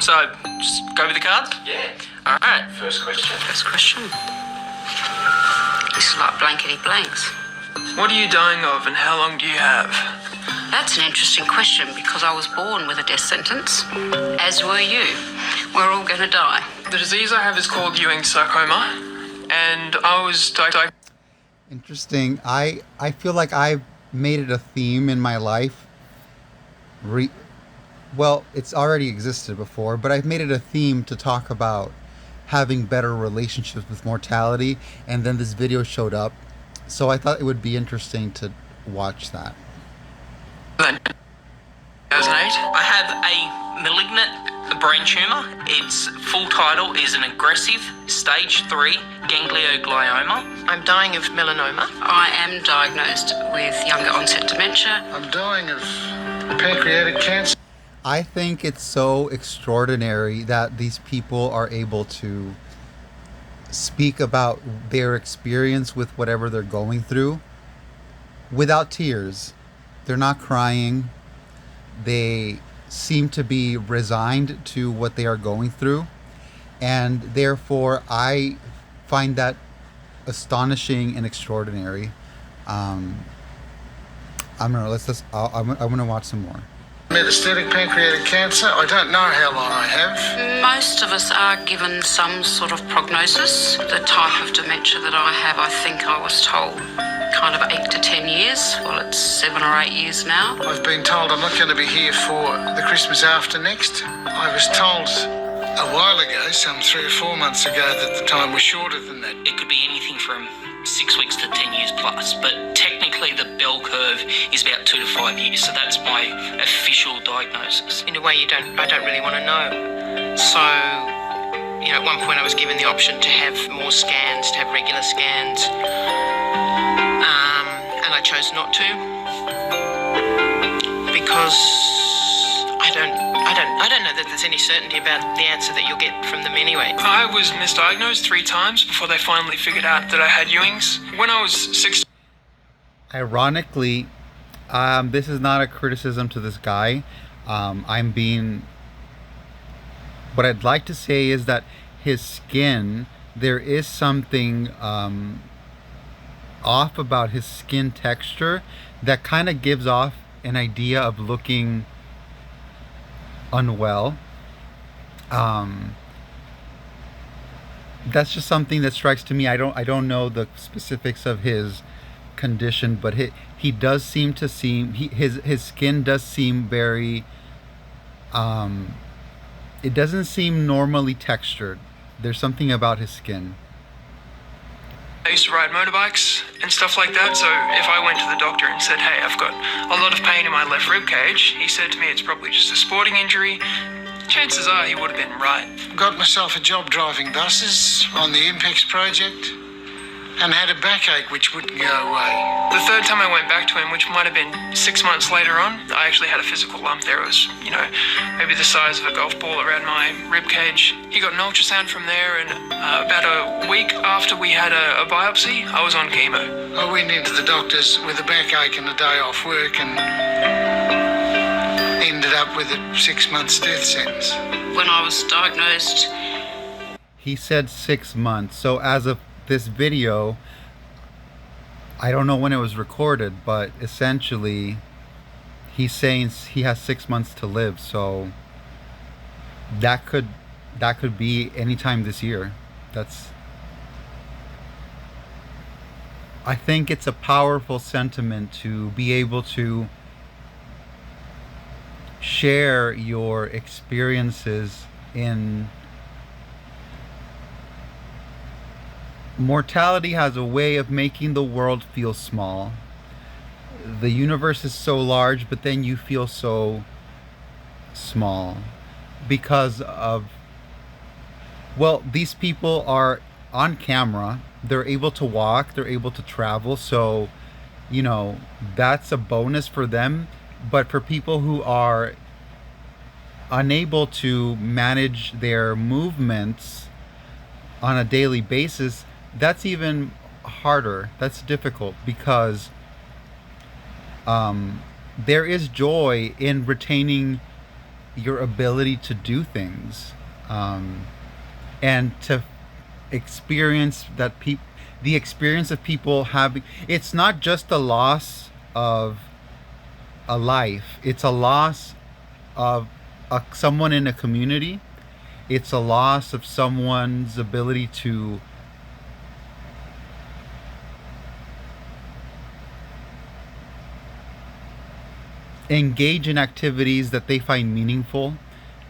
So, just go with the cards? Yeah. Alright. First question. First question. This is like blankety blanks. What are you dying of and how long do you have? That's an interesting question because I was born with a death sentence, as were you. We're all going to die. The disease I have is called Ewing sarcoma, and I was diagnosed. Interesting. I feel like I've made it a theme in my life. Well, it's already existed before, but I've made it a theme to talk about having better relationships with mortality, and then this video showed up, so I thought it would be interesting to watch that. 2008. I have a malignant brain tumour. Its full title is an aggressive stage 3 ganglioglioma. I'm dying of melanoma. I am diagnosed with younger onset dementia. I'm dying of pancreatic cancer. I think it's so extraordinary that these people are able to speak about their experience with whatever they're going through without tears. They're not crying. They seem to be resigned to what they are going through. And therefore, I find that astonishing and extraordinary. I'm gonna watch some more. Metastatic pancreatic cancer. I don't know how long I have. Most of us are given some sort of prognosis. The type of dementia that I have, I think I was told kind of 8 to 10 years. Well, it's 7 or 8 years now. I've been told I'm not going to be here for the Christmas after next. I was told a while ago, some 3 or 4 months ago, that the time was shorter than that. It could be anything from 6 weeks to 10 years plus, but technically the bell curve is about 2 to 5 years, so that's my official diagnosis. In a way, I don't really want to know. So, at one point I was given the option to have more scans, to have regular scans, and I chose not to because I don't know that there's any certainty about the answer that you'll get from them anyway. I was misdiagnosed 3 times before they finally figured out that I had Ewing's. When I was 16. Ironically, this is not a criticism to this guy. What I'd like to say is that his skin, there is something off about his skin texture that kind of gives off an idea of looking unwell. That's just something that strikes to me. I don't know the specifics of his condition, but he does seem to his skin does seem very it doesn't seem normally textured. There's something about his skin. I used to ride motorbikes and stuff like that, so if I went to the doctor and said, hey, I've got a lot of pain in my left rib cage, he said to me it's probably just a sporting injury. Chances are he would have been right. Got myself a job driving buses on the Impex project and had a backache which wouldn't go away. The third time I went back to him, which might have been 6 months later on, I actually had a physical lump there. It was, maybe the size of a golf ball around my rib cage. He got an ultrasound from there, and about a week after we had a biopsy, I was on chemo. I went into the doctors with a backache and a day off work and ended up with a 6 months death sentence. When I was diagnosed, He said 6 months. So as of this video, I don't know when it was recorded, but essentially he's saying he has 6 months to live. So that could be anytime this year. I think it's a powerful sentiment to be able to share your experiences in mortality. Has a way of making the world feel small. The universe is so large, but then you feel so small because of, well, these people are on camera, they're able to walk, they're able to travel, so that's a bonus for them. But for people who are unable to manage their movements on a daily basis, that's even harder. That's difficult because there is joy in retaining your ability to do things, and to experience that the experience of people having, it's not just the loss of a life, it's a loss of someone in a community, it's a loss of someone's ability to engage in activities that they find meaningful.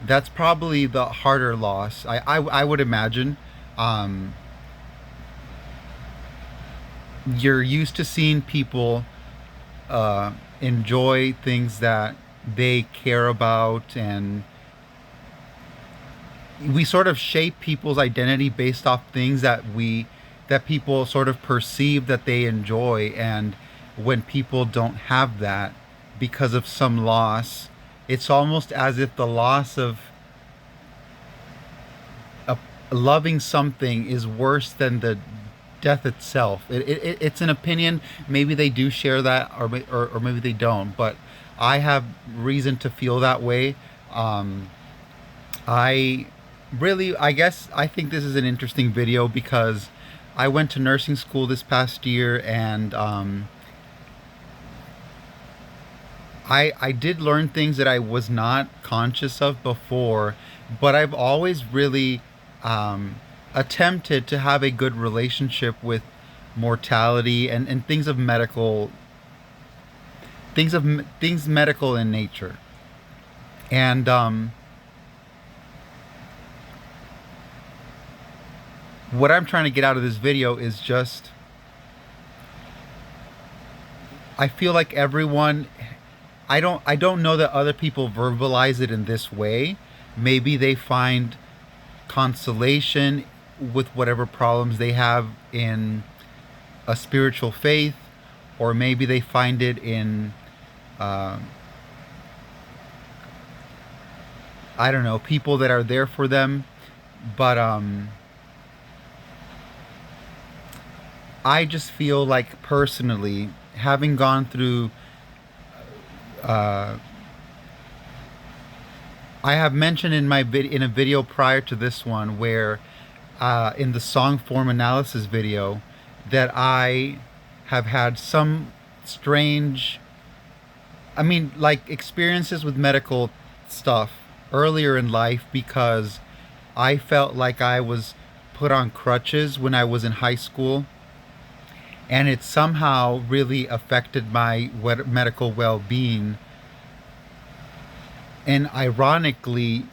That's probably the harder loss, I would imagine. You're used to seeing people enjoy things that they care about, and we sort of shape people's identity based off things that people sort of perceive that they enjoy. And when people don't have that because of some loss, it's almost as if the loss of loving something is worse than the death itself. It's an opinion. Maybe they do share that, or maybe they don't. But I have reason to feel that way. I guess I think this is an interesting video because I went to nursing school this past year, and I did learn things that I was not conscious of before, but I've always really attempted to have a good relationship with mortality and things of medical things medical in nature. And what I'm trying to get out of this video is just, I feel like everyone, I don't know that other people verbalize it in this way. Maybe they find consolation with whatever problems they have in a spiritual faith, or maybe they find it in I don't know, people that are there for them. But I just feel like, personally, having gone through I have mentioned in in a video prior to this one, where in the song form analysis video, that I have had some strange, like, experiences with medical stuff earlier in life, because I felt like I was put on crutches when I was in high school, and it somehow really affected my medical well-being. And ironically,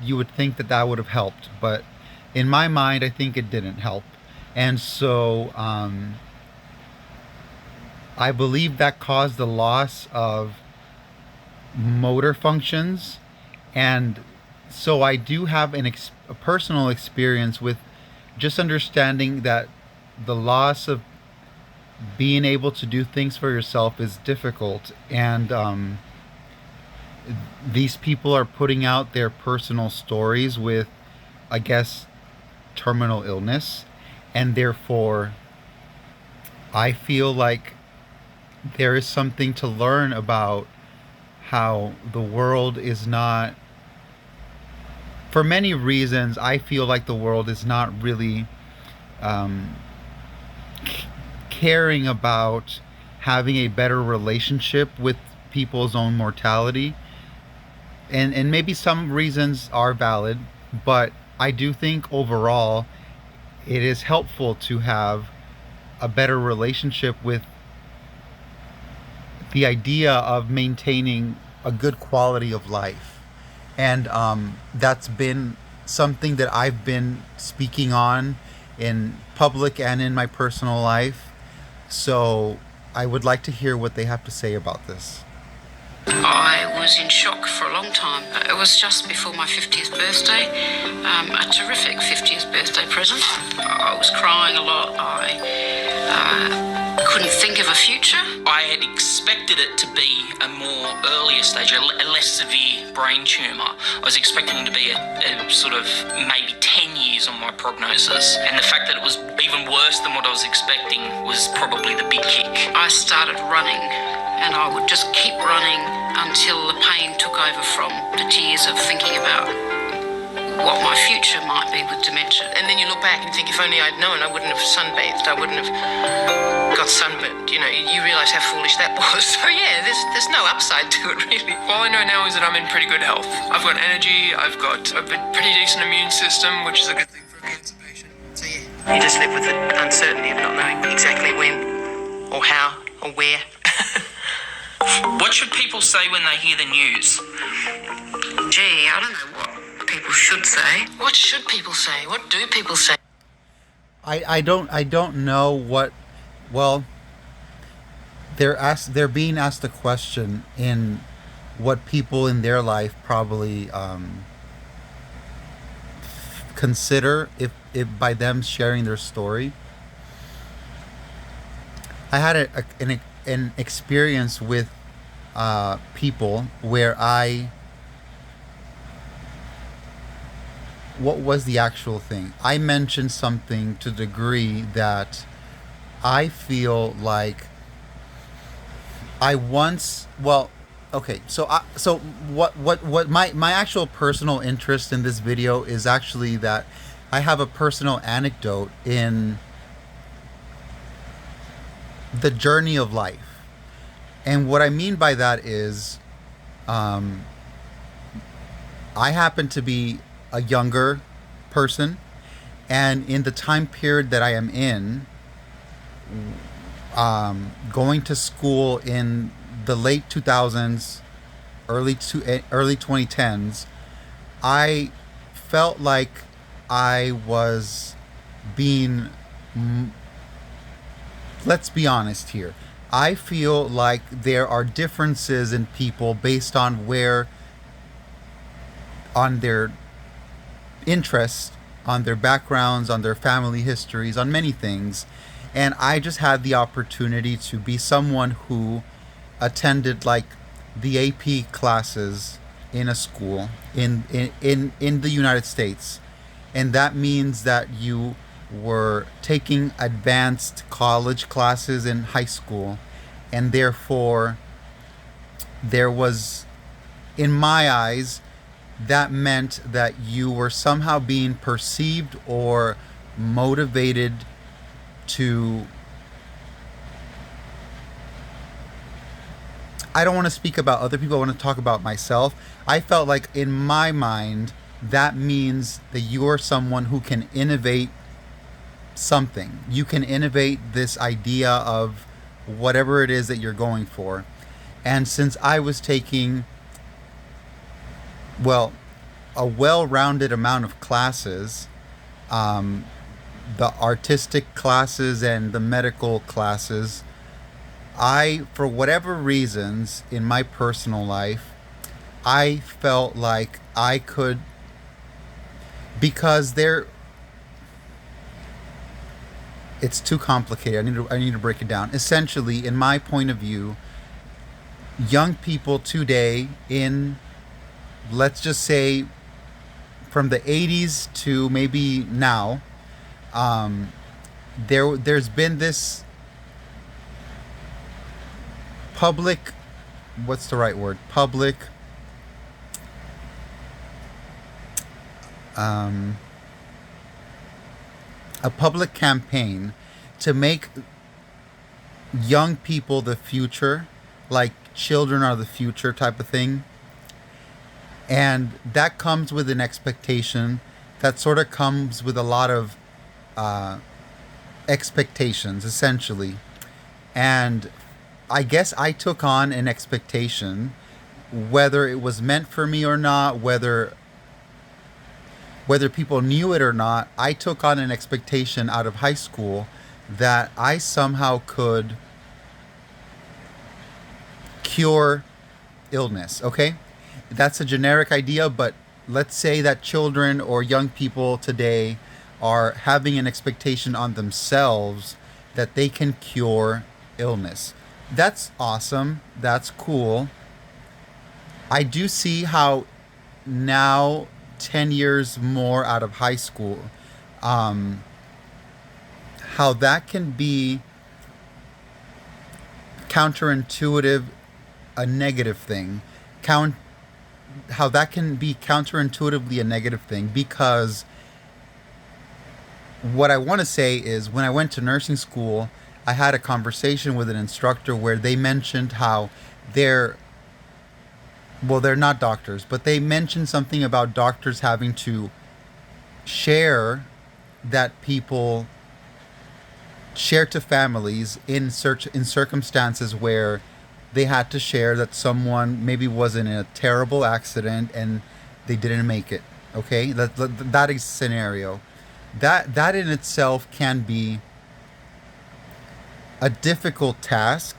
you would think that that would have helped, but in my mind, I think it didn't help. And so I believe that caused the loss of motor functions. And so I do have a personal experience with just understanding that the loss of being able to do things for yourself is difficult. And these people are putting out their personal stories with, I guess, terminal illness, and therefore I feel like there is something to learn about how the world is not, for many reasons, I feel like the world is not really caring about having a better relationship with people's own mortality. And maybe some reasons are valid, but I do think overall it is helpful to have a better relationship with the idea of maintaining a good quality of life. And that's been something that I've been speaking on in public and in my personal life. So I would like to hear what they have to say about this. I was in shock for a long time. It was just before my 50th birthday, a terrific 50th birthday present. I was crying a lot. I couldn't think of a future. I had expected it to be a more earlier stage, a less severe brain tumour. I was expecting it to be a sort of maybe 10 years on my prognosis, and the fact that it was even worse than what I was expecting was probably the big kick. I started running, and I would just keep running until the pain took over from the tears of thinking about what my future might be with dementia. And then you look back and think, if only I'd known, I wouldn't have sunbathed, I wouldn't have got sunburned. You know, you realise how foolish that was. So yeah, there's no upside to it, really. All I know now is that I'm in pretty good health. I've got energy, I've got a pretty decent immune system, which is a good thing for a cancer patient. So yeah, you just live with the uncertainty of not knowing exactly when or how or where. What should people say when they hear the news? Gee, I don't know what people should say. What should people say? What do people say? I don't know what. Well, they're being asked a question in what people in their life probably consider if by them sharing their story. I had an experience with people where what was the actual thing? I mentioned something to the degree that I feel like I once, well, okay, so what my actual personal interest in this video is actually that I have a personal anecdote in the journey of life. And what I mean by that is I happen to be a younger person, and in the time period that I am in, going to school in the late 2000s, early 2010s, I felt like I was being, let's be honest here, I feel like there are differences in people based on on their interests, on their backgrounds, on their family histories, on many things. And I just had the opportunity to be someone who attended like the AP classes in a school in the United States. And that means that you were taking advanced college classes in high school, and therefore there was, in my eyes, that meant that you were somehow being perceived or motivated to, I don't want to speak about other people, I want to talk about myself. I felt like in my mind that means that you are someone who can innovate something. You can innovate this idea of whatever it is that you're going for. And since I was taking, well, a well-rounded amount of classes, the artistic classes and the medical classes, I, for whatever reasons in my personal life, I felt like I could, because it's too complicated. I need to break it down. Essentially, in my point of view, young people today in, let's just say, from the 80s to maybe now, there's been this public, what's the right word? Public, a public campaign to make young people the future, like children are the future type of thing. And that comes with an expectation that sort of comes with a lot of expectations, essentially. And I guess I took on an expectation, whether it was meant for me or not, whether people knew it or not. I took on an expectation out of high school that I somehow could cure illness, okay? That's a generic idea, but let's say that children or young people today are having an expectation on themselves that they can cure illness. That's awesome. That's cool. I do see how now, 10 years more out of high school, how that can be counterintuitive, a negative thing. that can be counterintuitively a negative thing, because what I want to say is, when I went to nursing school, I had a conversation with an instructor where they mentioned how they're they're not doctors, but they mentioned something about doctors having to share that people share to families in circumstances where they had to share that someone maybe was in a terrible accident and they didn't make it. Okay, that is scenario. That in itself can be a difficult task,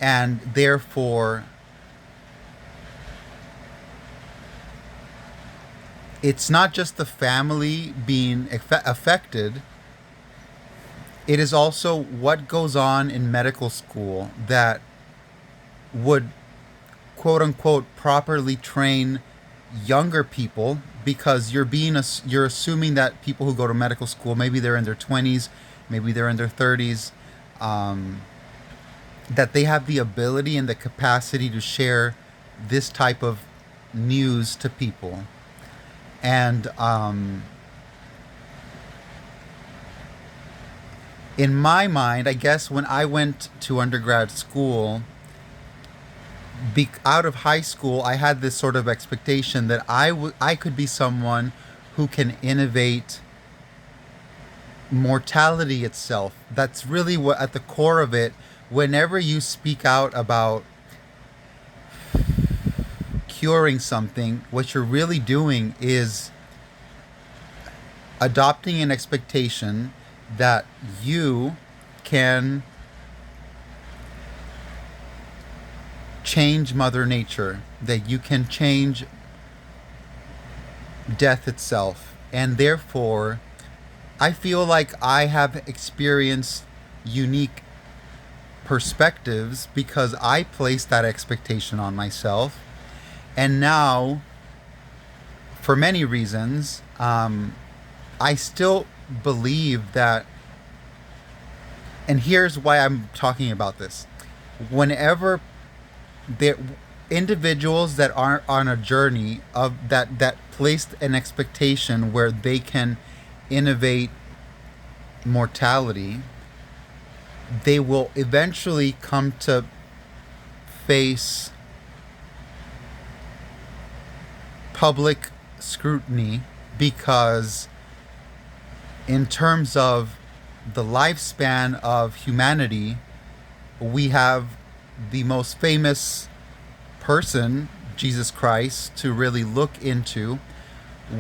and therefore it's not just the family being affected, it is also what goes on in medical school that would, quote unquote, properly train younger people, because you're assuming that people who go to medical school, maybe they're in their 20s, maybe they're in their 30s, that they have the ability and the capacity to share this type of news to people. And in my mind, I guess when I went to undergrad school, out of high school, I had this sort of expectation that I could be someone who can innovate mortality itself. That's really what, at the core of it, whenever you speak out about curing something, what you're really doing is adopting an expectation that you can change Mother Nature, that you can change death itself. And therefore, I feel like I have experienced unique perspectives because I placed that expectation on myself. And now, for many reasons, I still believe that, and here's why I'm talking about this. Whenever there individuals that are on a journey of that placed an expectation where they can innovate mortality, they will eventually come to face public scrutiny, because in terms of the lifespan of humanity, we have the most famous person, Jesus Christ, to really look into,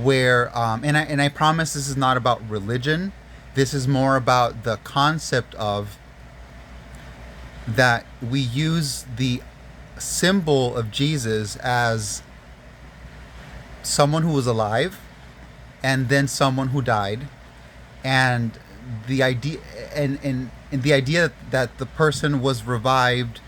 where and I promise this is not about religion. This is more about the concept of that we use the symbol of Jesus as someone who was alive and then someone who died, and the idea and the idea that the person was revived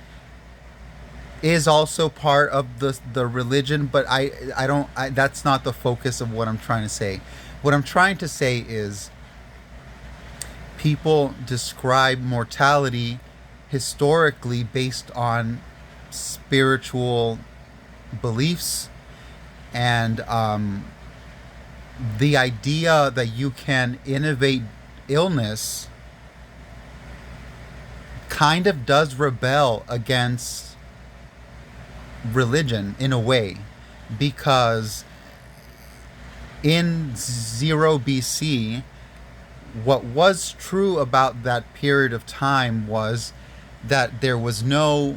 is also part of the religion, but I don't that's not the focus of what I'm trying to say. What I'm trying to say is people describe mortality historically based on spiritual beliefs, and the idea that you can innovate illness kind of does rebel against religion in a way, because in 0 BC, what was true about that period of time was that there was no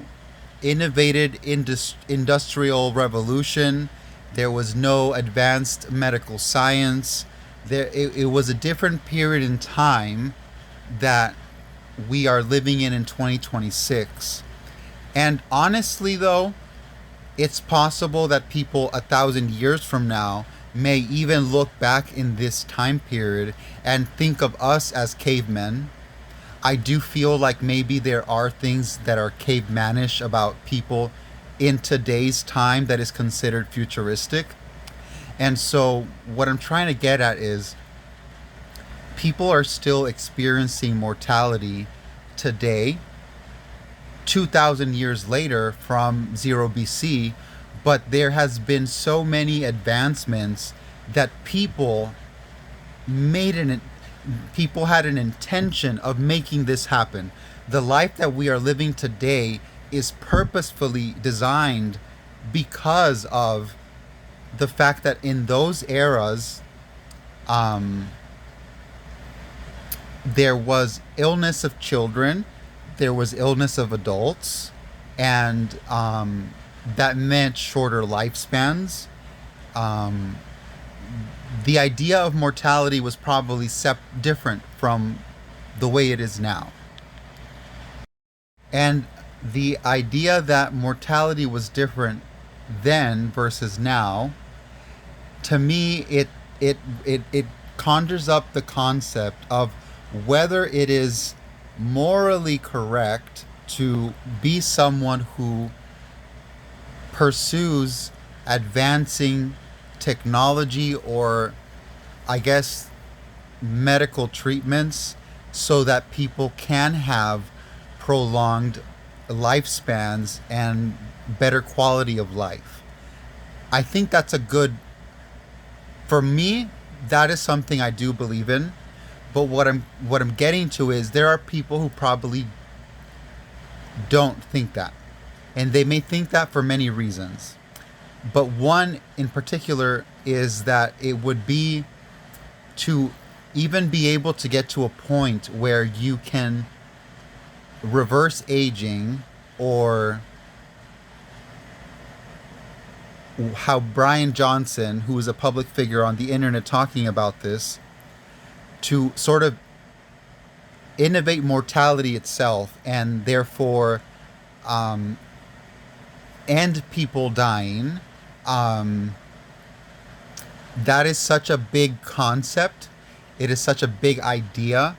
innovated industrial revolution. There was no advanced medical science. It was a different period in time that we are living in 2026. And honestly, though, it's possible that people 1,000 years from now may even look back in this time period and think of us as cavemen. I do feel like maybe there are things that are cavemanish about people in today's time that is considered futuristic. And so what I'm trying to get at is people are still experiencing mortality today, 2,000 years later from 0 BC, but there has been so many advancements that made an people had an intention of making this happen. The life that we are living today is purposefully designed because of the fact that in those eras, there was illness of children, there was illness of adults, and that meant shorter lifespans. The idea of mortality was probably different from the way it is now. And the idea that mortality was different then versus now, to me, it conjures up the concept of whether it is morally correct to be someone who pursues advancing technology, or I guess medical treatments, so that people can have prolonged lifespans and better quality of life. I think that's for me, that is something I do believe in. But what I'm getting to is there are people who probably don't think that. And they may think that for many reasons. But one in particular is that it would be to even be able to get to a point where you can reverse aging, or how Brian Johnson, who is a public figure on the internet talking about this, to sort of innovate mortality itself and therefore end people dying. That is such a big concept. It is such a big idea.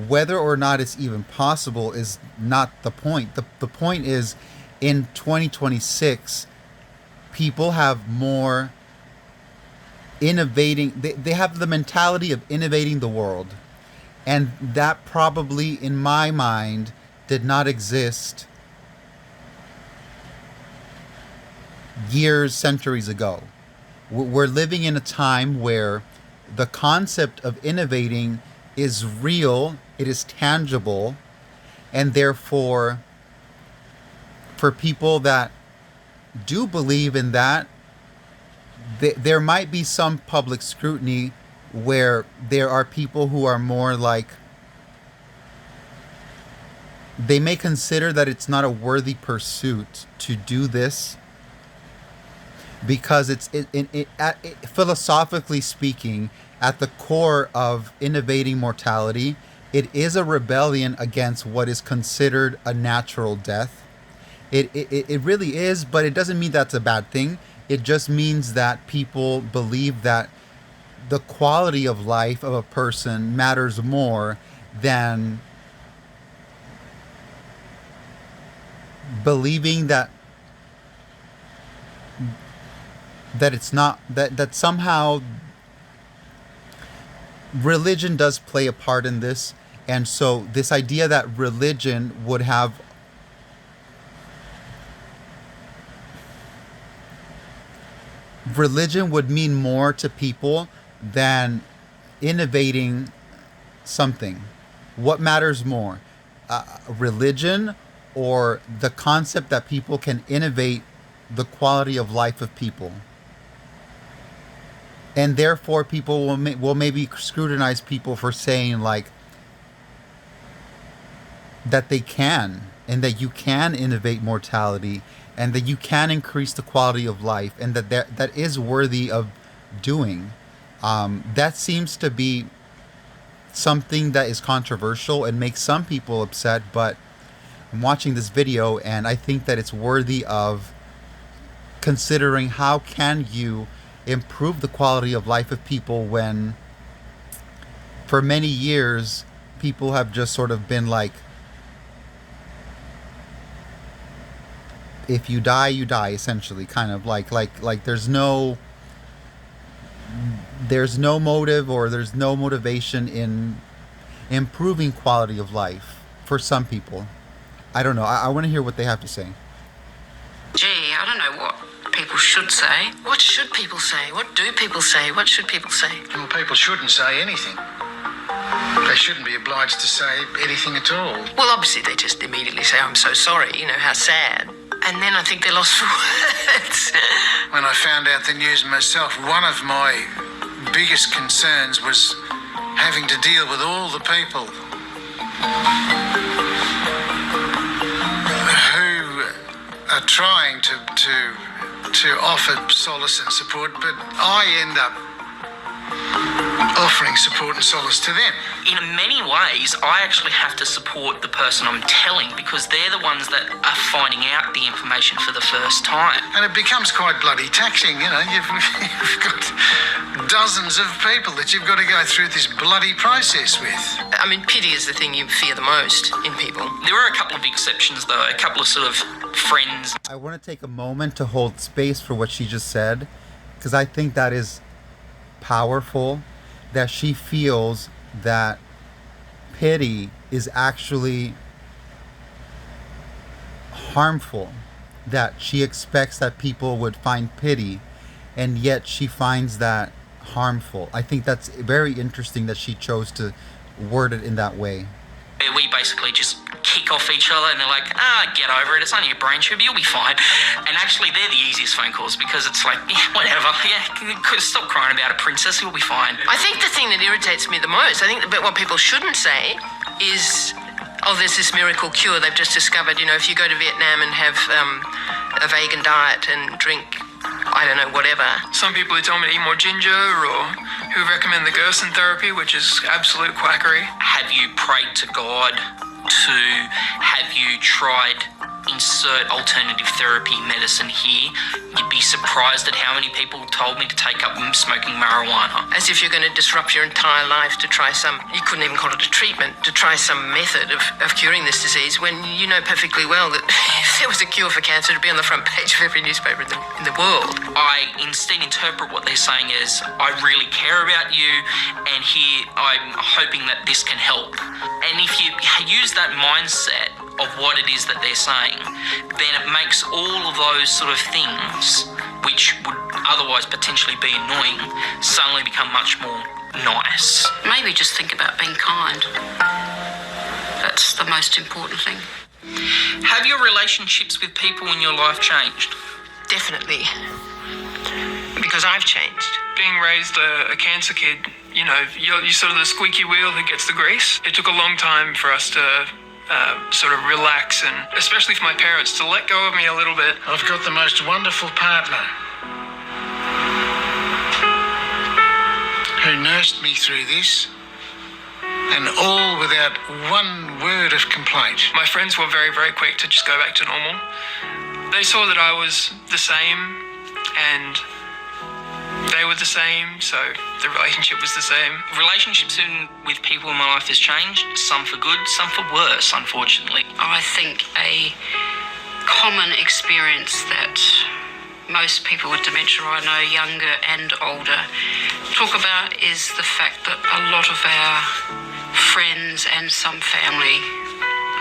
Whether or not it's even possible is not the point. The point is, in 2026, people have more innovating. They have the mentality of innovating the world. And that probably, in my mind, did not exist years, centuries ago. We're living in a time where the concept of innovating is real, it is tangible, and therefore, for people that do believe in that, there might be some public scrutiny where there are people who are more like, they may consider that it's not a worthy pursuit to do this, because philosophically speaking, at the core of innovating mortality, it is a rebellion against what is considered a natural death. It really is, but it doesn't mean that's a bad thing. It just means that people believe that the quality of life of a person matters more than believing that it's not, that somehow religion does play a part in this. And so this idea that religion would mean more to people than innovating something. What matters more? Religion, or the concept that people can innovate the quality of life of people? And therefore, people will maybe scrutinize people for saying like that they can, and that you can innovate mortality, and that you can increase the quality of life, and that is worthy of doing. That seems to be something that is controversial and makes some people upset, but I'm watching this video and I think that it's worthy of considering. How can you improve the quality of life of people when for many years people have just sort of been like, if you die, you die, essentially, kind of like there's no motive, or there's no motivation in improving quality of life for some people. I don't know. I want to hear what they have to say. Gee, I don't know what people should say. What should people say? What do people say? What should people say? Well, people shouldn't say anything. They shouldn't be obliged to say anything at all. Well, obviously they just immediately say, "I'm so sorry," how sad. And then I think they're lost for words. When I found out the news myself, one of my biggest concerns was having to deal with all the people who are trying to offer solace and support, but I end up offering support and solace to them. In many ways, I actually have to support the person I'm telling because they're the ones that are finding out the information for the first time. And it becomes quite bloody taxing, you've got dozens of people that you've got to go through this bloody process with. I mean, pity is the thing you fear the most in people. There are a couple of exceptions though, a couple of sort of friends. I want to take a moment to hold space for what she just said, because I think that is powerful, that she feels that pity is actually harmful, that she expects that people would find pity, and yet she finds that harmful. I think that's very interesting that she chose to word it in that way. We basically just kick off each other and they're like, get over it, it's only a brain tube, you'll be fine. And actually they're the easiest phone calls because it's like, whatever, stop crying about it, princess, you'll be fine. I think the thing that irritates me the most, I think that what people shouldn't say is, there's this miracle cure they've just discovered. If you go to Vietnam and have a vegan diet and drink, I don't know, whatever. Some people who tell me to eat more ginger, or who recommend the Gerson therapy, which is absolute quackery. Have you prayed to God? Have you tried insert alternative therapy medicine here? You'd be surprised at how many people told me to take up smoking marijuana. As if you're going to disrupt your entire life to try you couldn't even call it a treatment, to try some method of curing this disease, when you know perfectly well that if there was a cure for cancer, it'd be on the front page of every newspaper in the world. I instead interpret what they're saying as, I really care about you, and here I'm hoping that this can help. And if you use that mindset of what it is that they're saying, then it makes all of those sort of things, which would otherwise potentially be annoying, suddenly become much more nice. Maybe just think about being kind. That's the most important thing. Have your relationships with people in your life changed? Definitely. Because I've changed. Being raised a cancer kid, you're sort of the squeaky wheel that gets the grease. It took a long time for us to sort of relax, and especially for my parents to let go of me a little bit. I've got the most wonderful partner who nursed me through this, and all without one word of complaint. My friends were very, very quick to just go back to normal. They saw that I was the same, and they were the same, so the relationship was the same. Relationships with people in my life has changed, some for good, some for worse, unfortunately. I think a common experience that most people with dementia I know, younger and older, talk about is the fact that a lot of our friends and some family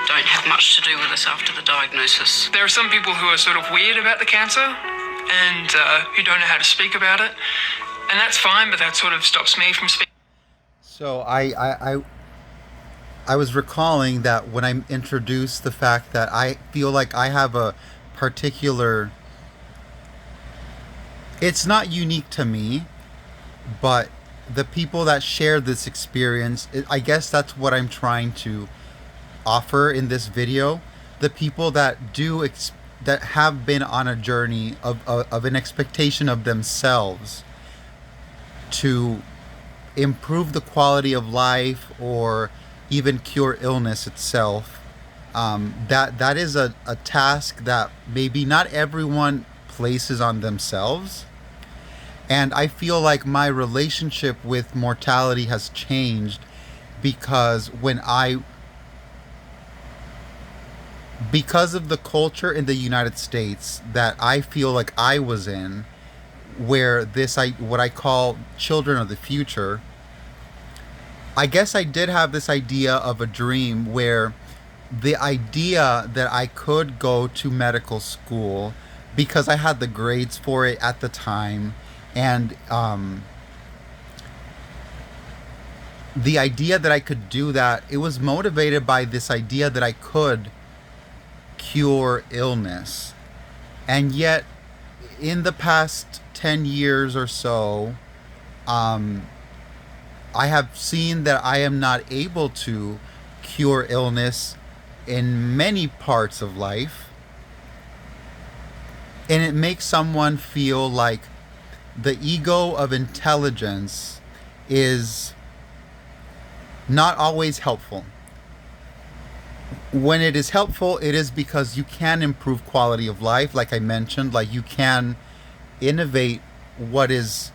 don't have much to do with us after the diagnosis. There are some people who are sort of weird about the cancer and who don't know how to speak about it, and that's fine, but that sort of stops me from speaking. So I was recalling that when I introduced the fact that I feel like I have a particular, it's not unique to me, but the people that share this experience, I guess that's what I'm trying to offer in this video. The people that that have been on a journey of an expectation of themselves to improve the quality of life or even cure illness itself. That is a task that maybe not everyone places on themselves. And I feel like my relationship with mortality has changed because because of the culture in the United States that I feel like I was in, where what I call children of the future, I guess I did have this idea of a dream where the idea that I could go to medical school, because I had the grades for it at the time, and the idea that I could do that, it was motivated by this idea that I could cure illness. And yet, in the past 10 years or so, I have seen that I am not able to cure illness in many parts of life. And it makes someone feel like the ego of intelligence is not always helpful. When it is helpful, it is because you can improve quality of life, like I mentioned, like you can innovate what is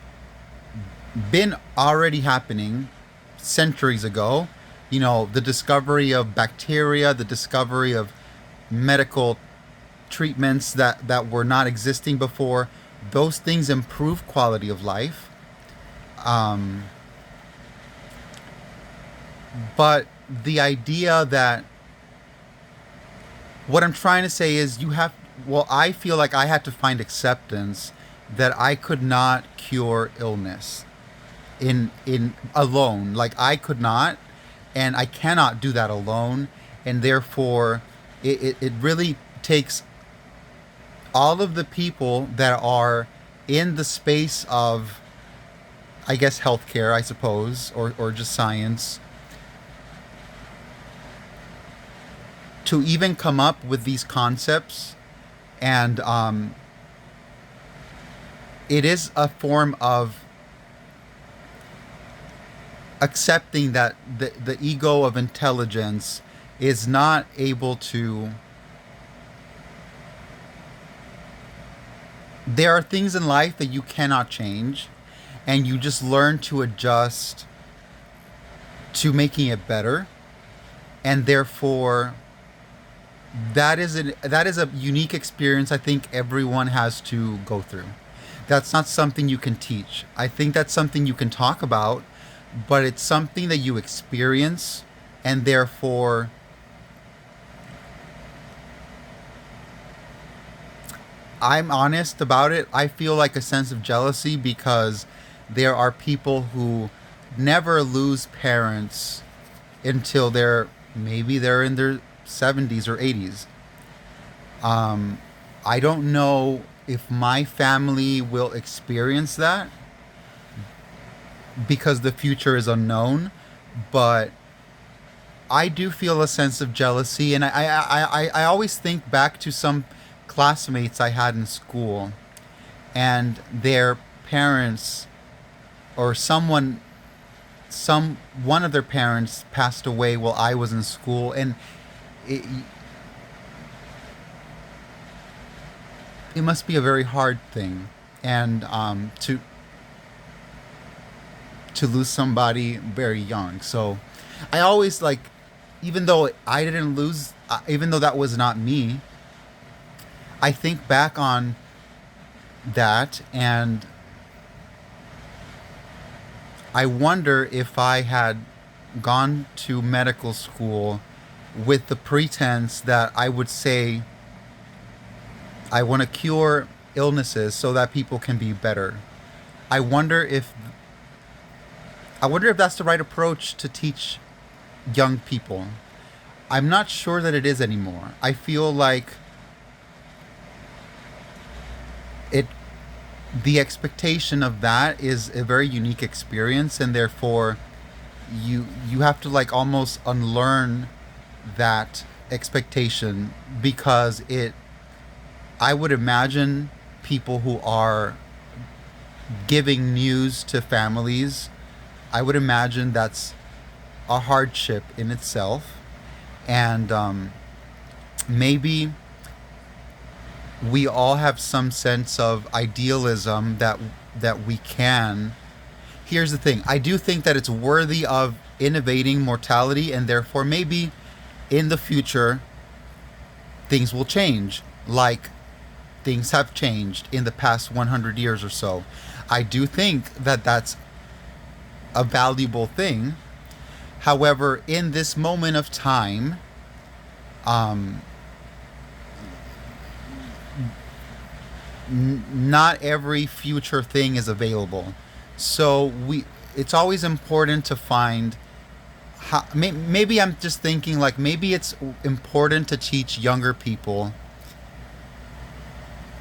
been already happening centuries ago. You know, the discovery of bacteria, the discovery of medical treatments that were not existing before, those things improve quality of life. But the idea that, what I'm trying to say is, I feel like I had to find acceptance that I could not cure illness in alone. Like, I could not, and I cannot do that alone, and therefore it really takes all of the people that are in the space of, I guess, healthcare, I suppose, or just science, to even come up with these concepts. And it is a form of accepting that the ego of intelligence is not able to. There are things in life that you cannot change, and you just learn to adjust to making it better, and therefore that is a unique experience I think everyone has to go through. That's not something you can teach. I think that's something you can talk about, but it's something that you experience, and therefore I'm honest about it. I feel like a sense of jealousy because there are people who never lose parents until maybe they're in their 70s or 80s. I don't know if my family will experience that because the future is unknown, but I do feel a sense of jealousy, and I always think back to some classmates I had in school, and their parents, or one of their parents passed away while I was in school, and it must be a very hard thing, and to lose somebody very young. So I always, like, even though I didn't lose, even though that was not me, I think back on that, and I wonder if I had gone to medical school with the pretense that I would say I want to cure illnesses so that people can be better. I wonder if that's the right approach to teach young people. I'm not sure that it is anymore. I feel like the expectation of that is a very unique experience, and therefore you have to, like, almost unlearn that expectation, because I would imagine people who are giving news to families, I would imagine that's a hardship in itself. And maybe we all have some sense of idealism that we can. Here's the thing. I do think that it's worthy of innovating mortality, and therefore maybe in the future things will change, like things have changed in the past 100 years or so. I do think that that's a valuable thing. However, in this moment of time, not every future thing is available. So it's always important to find how, maybe I'm just thinking like maybe it's important to teach younger people,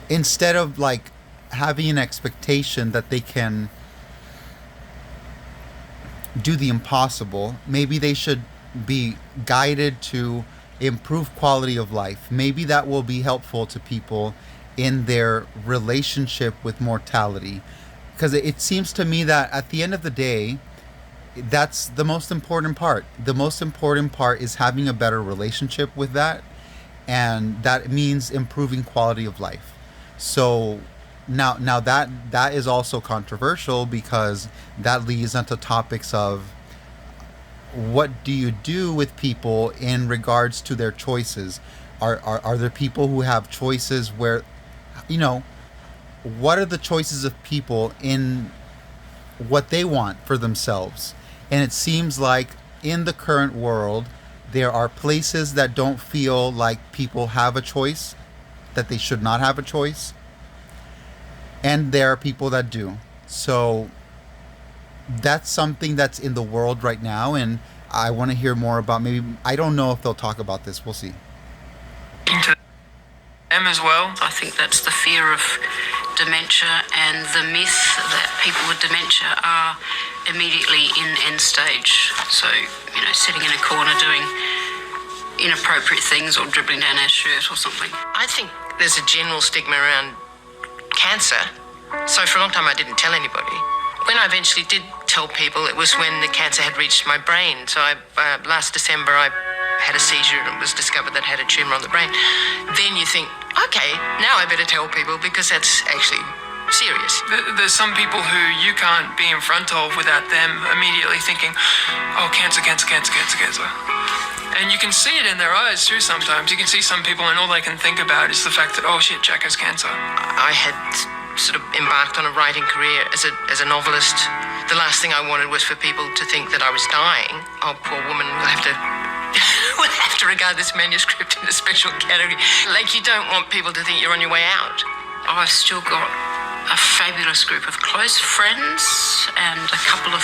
instead of like having an expectation that they can do the impossible, maybe they should be guided to improve quality of life. Maybe that will be helpful to people in their relationship with mortality. Because it seems to me that at the end of the day, that's the most important part. The most important part is having a better relationship with that, and that means improving quality of life. So now that is also controversial, because that leads into topics of what do you do with people in regards to their choices. Are there people who have choices where, what are the choices of people in what they want for themselves? And it seems like in the current world, there are places that don't feel like people have a choice, that they should not have a choice. And there are people that do. So that's something that's in the world right now. And I want to hear more about, maybe, I don't know if they'll talk about this. We'll see. Into them as well. I think that's the fear of dementia and the myth that people with dementia are immediately in end stage. So, sitting in a corner doing inappropriate things or dribbling down our shirt or something. I think there's a general stigma around cancer. So for a long time I didn't tell anybody. When I eventually did tell people, it was when the cancer had reached my brain. So last December I had a seizure and it was discovered that I had a tumour on the brain. Then you think, okay, now I better tell people because that's actually serious. There's some people who you can't be in front of without them immediately thinking, oh, cancer, cancer, cancer, cancer, cancer. And you can see it in their eyes too sometimes. You can see some people and all they can think about is the fact that, oh shit, Jack has cancer. I had sort of embarked on a writing career as a novelist. The last thing I wanted was for people to think that I was dying. Oh, poor woman, we'll have to we'll have to regard this manuscript in a special category. Like, you don't want people to think you're on your way out. I've still got a fabulous group of close friends and a couple of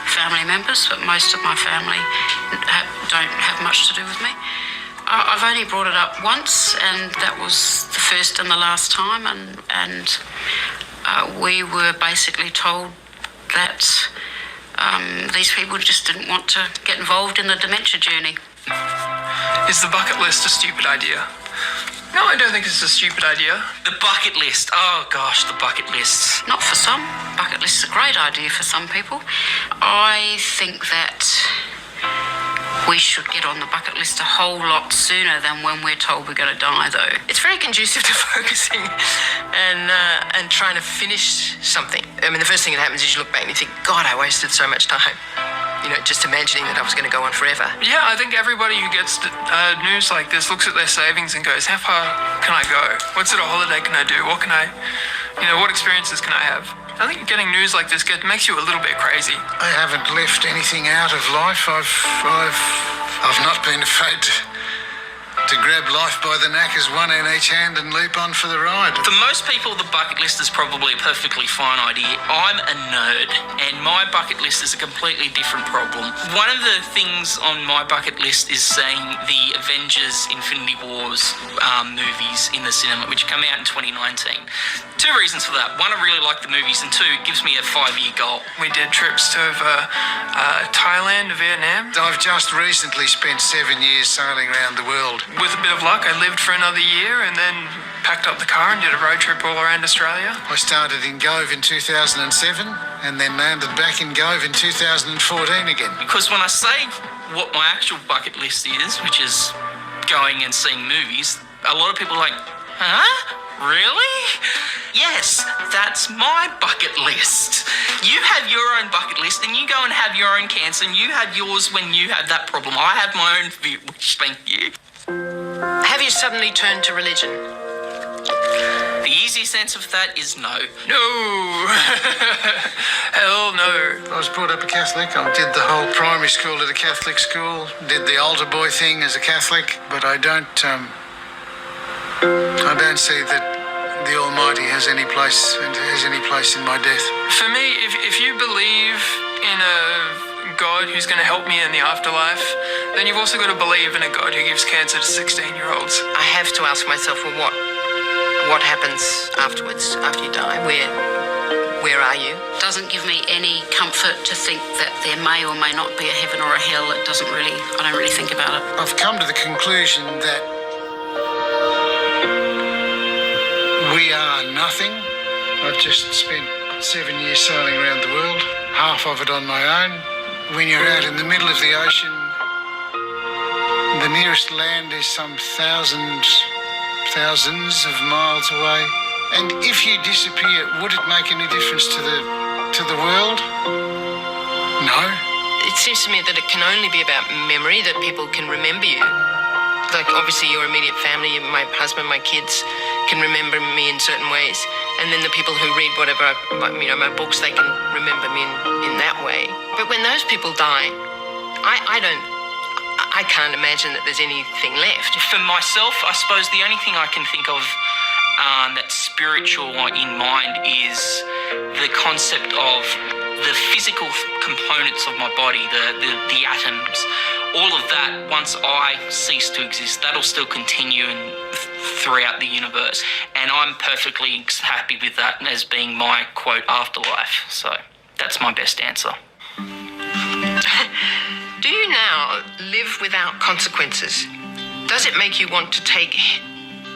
family members, but most of my family don't have much to do with me. I've only brought it up once, and that was the first and the last time, and we were basically told that these people just didn't want to get involved in the dementia journey. Is the bucket list a stupid idea? No, I don't think it's a stupid idea. The bucket list. Oh gosh, the bucket list. Not for some. Bucket list is a great idea for some people. I think that we should get on the bucket list a whole lot sooner than when we're told we're going to die, though. It's very conducive to focusing and trying to finish something. I mean, the first thing that happens is you look back and you think, God, I wasted so much time. Just imagining that I was going to go on forever. Yeah, I think everybody who gets news like this looks at their savings and goes, how far can I go? What sort of holiday can I do? What can I, what experiences can I have? I think getting news like this makes you a little bit crazy. I haven't left anything out of life. I've not been afraid to grab life by the knackers, one in each hand, and leap on for the ride. For most people, the bucket list is probably a perfectly fine idea. I'm a nerd, and my bucket list is a completely different problem. One of the things on my bucket list is seeing the Avengers Infinity Wars movies in the cinema, which come out in 2019. Two reasons for that. One, I really like the movies, and two, it gives me a 5-year goal. We did trips to Thailand, Vietnam. I've just recently spent 7 years sailing around the world. With a bit of luck, I lived for another year and then packed up the car and did a road trip all around Australia. I started in Gove in 2007 and then landed back in Gove in 2014 again. Because when I say what my actual bucket list is, which is going and seeing movies, a lot of people are like, huh? Really? Yes, that's my bucket list. You have your own bucket list and you go and have your own cancer and you have yours when you have that problem. I have my own, which thank you. Have you suddenly turned to religion? The easiest answer for that is no. No. Hell no. I was brought up a Catholic. I did the whole primary school at a Catholic school, did the altar boy thing as a Catholic, but I don't see that the Almighty has any place in my death. For me, if you believe in a God who's going to help me in the afterlife, then you've also got to believe in a God who gives cancer to 16-year-olds. I have to ask myself, well, what happens afterwards, after you die? Where are you? Doesn't give me any comfort to think that there may or may not be a heaven or a hell. I don't really think about it. I've come to the conclusion that we are nothing. I've just spent 7 years sailing around the world, half of it on my own. When you're out in the middle of the ocean, the nearest land is some thousands of miles away. And if you disappear, would it make any difference to the world? No. It seems to me that it can only be about memory, that people can remember you. Like, obviously, your immediate family, my husband, my kids, can remember me in certain ways. And then the people who read whatever, my books, they can remember me in that way. But when those people die, I can't imagine that there's anything left. For myself, I suppose the only thing I can think of that's spiritual in mind is the concept of the physical components of my body, the atoms, all of that. Once I cease to exist, that'll still continue throughout the universe, and I'm perfectly happy with that as being my quote afterlife. So that's my best answer. Do you now live without consequences? Does it make you want to take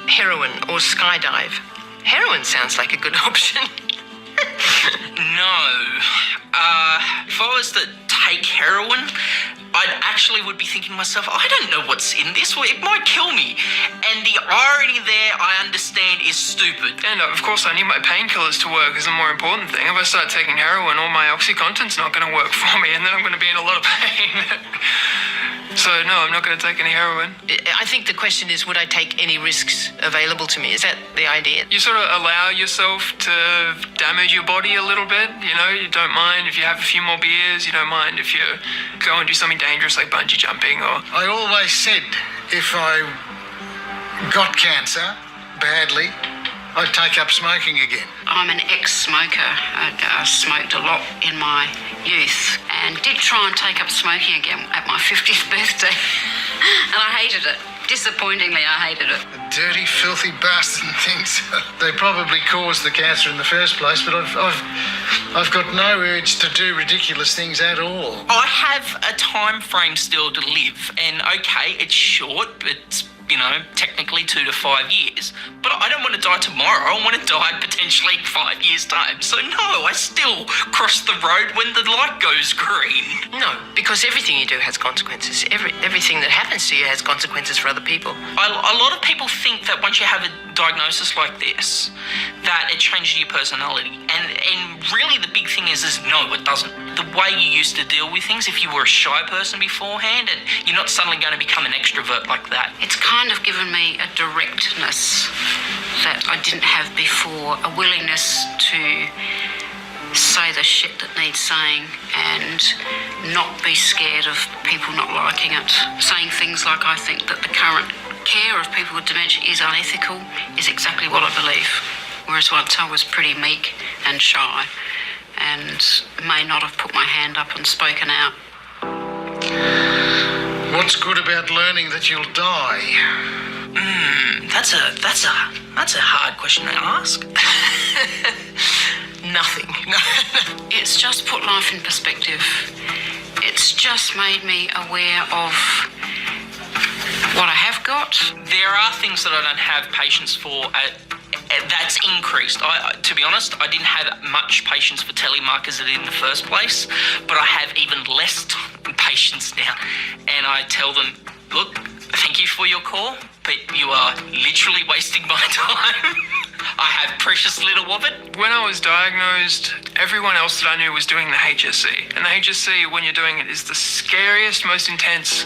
heroin or skydive? Heroin sounds like a good option. No. If I was to take heroin, I actually would be thinking to myself, I don't know what's in this. Well, it might kill me. And the irony there, I understand, is stupid. And of course, I need my painkillers to work is a more important thing. If I start taking heroin, all my OxyContin's not going to work for me, and then I'm going to be in a lot of pain. So, no, I'm not going to take any heroin. I think the question is, would I take any risks available to me? Is that the idea? You sort of allow yourself to damage your body a little bit, you know? You don't mind if you have a few more beers. You don't mind if you go and do something dangerous like bungee jumping or... I always said if I got cancer badly, I'd take up smoking again. I'm an ex-smoker. I smoked a lot in my youth and did try and take up smoking again at my 50th birthday. And I hated it. Disappointingly, I hated it. The dirty, filthy bastard things. They probably caused the cancer in the first place, but I've got no urge to do ridiculous things at all. I have a time frame still to live, and okay, it's short, but it's, technically 2 to 5 years. But I don't want to die tomorrow. I want to die potentially 5 years' time. So no, I still cross the road when the light goes green. No, because everything you do has consequences. Everything that happens to you has consequences for other people. A lot of people think that once you have a diagnosis like this, that it changes your personality. And really the big thing is no, it doesn't. The way you used to deal with things, if you were a shy person beforehand, you're not suddenly going to become an extrovert like that. It's kind of given me a directness that I didn't have before, a willingness to say the shit that needs saying and not be scared of people not liking it. Saying things like, I think that the current care of people with dementia is unethical is exactly what I believe. Whereas once I was pretty meek and shy and may not have put my hand up and spoken out. What's good about learning that you'll die? That's a hard question to ask. Nothing. It's just put life in perspective. It's just made me aware of what I have got. There are things that I don't have patience for. That's increased. To be honest, I didn't have much patience for telemarketers in the first place, but I have even less patience now. And I tell them, look, thank you for your call, but you are literally wasting my time. I have precious little of it. When I was diagnosed, everyone else that I knew was doing the HSC. And the HSC, when you're doing it, is the scariest, most intense,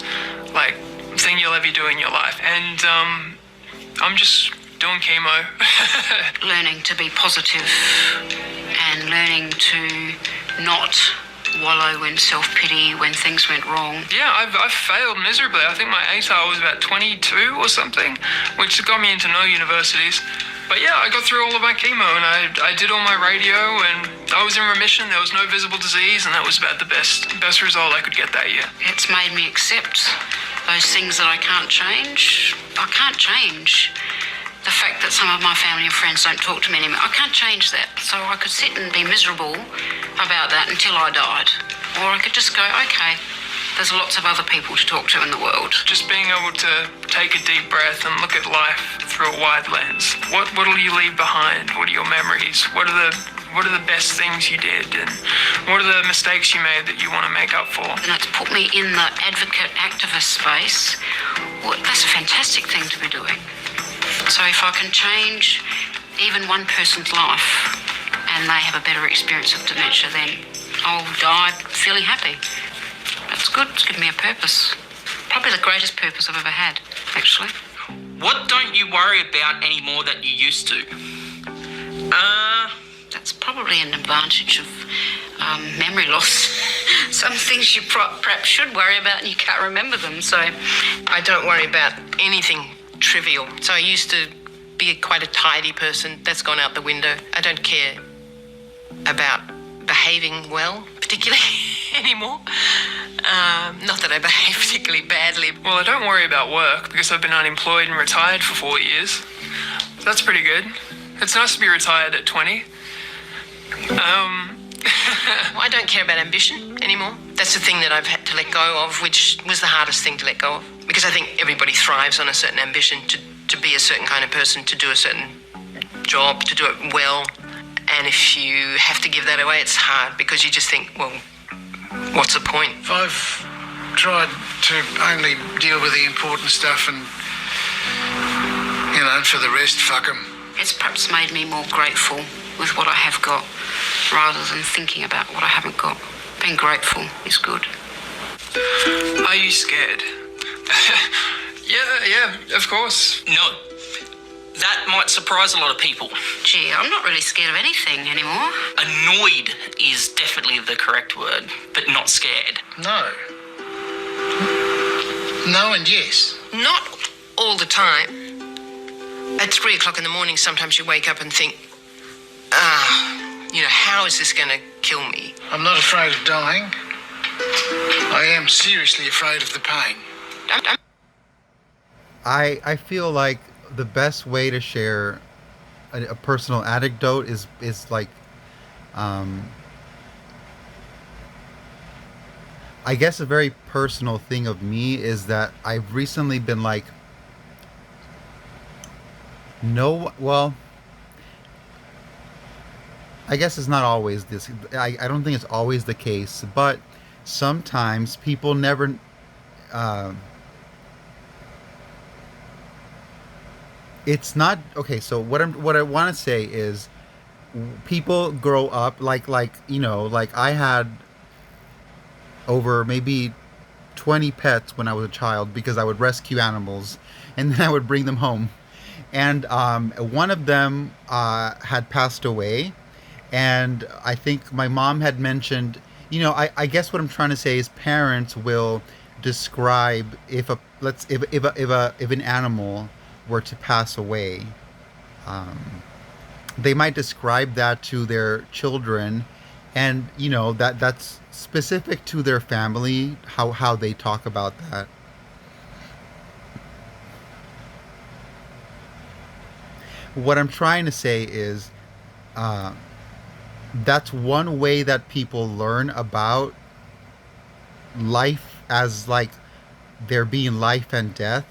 thing you'll ever do in your life. And I'm just doing chemo. Learning to be positive and learning to not wallow in self-pity when things went wrong. Yeah, I've failed miserably. I think my ATAR was about 22 or something, which got me into no universities. But But yeah, I got through all of my chemo, and I did all my radio, and I was in remission. There was no visible disease, and that was about the best result I could get that year. It's made me accept those things that I can't change. I can't change the fact that some of my family and friends don't talk to me anymore. I can't change that. So I could sit and be miserable about that until I died. Or I could just go, okay, there's lots of other people to talk to in the world. Just being able to take a deep breath and look at life through a wide lens. What'll you leave behind? What are your memories? What are the best things you did? And what are the mistakes you made that you want to make up for? And it's put me in the advocate activist space. Well, that's a fantastic thing to be doing. So if I can change even one person's life and they have a better experience of dementia, then I'll die feeling happy. That's good. It's given me a purpose. Probably the greatest purpose I've ever had, actually. What don't you worry about anymore that you used to? That's probably an advantage of memory loss. Some things you perhaps should worry about and you can't remember them, so... I don't worry about anything trivial. So I used to be quite a tidy person. That's gone out the window. I don't care about behaving well, particularly anymore. Not that I behave particularly badly. Well, I don't worry about work because I've been unemployed and retired for 4 years. So that's pretty good. It's nice to be retired at 20. I don't care about ambition anymore. That's the thing that I've had to let go of, which was the hardest thing to let go of. Because I think everybody thrives on a certain ambition to be a certain kind of person, to do a certain job, to do it well. And if you have to give that away, it's hard because you just think, well, what's the point? I've tried to only deal with the important stuff and, for the rest, fuck 'em. It's perhaps made me more grateful with what I have got rather than thinking about what I haven't got. Being grateful is good. Are you scared? Yeah, of course. No. That might surprise a lot of people. Gee, I'm not really scared of anything anymore. Annoyed is definitely the correct word, but not scared. No. No and yes. Not all the time. At 3 o'clock in the morning, sometimes you wake up and think, how is this going to kill me? I'm not afraid of dying. I am seriously afraid of the pain. I feel like the best way to share a personal anecdote is like, I guess a very personal thing of me is that I've recently been like, I guess it's not always this. I don't think it's always the case, but sometimes people never. It's not okay. So what I want to say is, people grow up like I had over maybe 20 pets when I was a child because I would rescue animals and then I would bring them home, and one of them had passed away, and I think my mom had mentioned. I guess what I'm trying to say is parents will describe if an animal were to pass away, they might describe that to their children, and that's specific to their family, how they talk about that. What I'm trying to say is that's one way that people learn about life, as like there being life and death,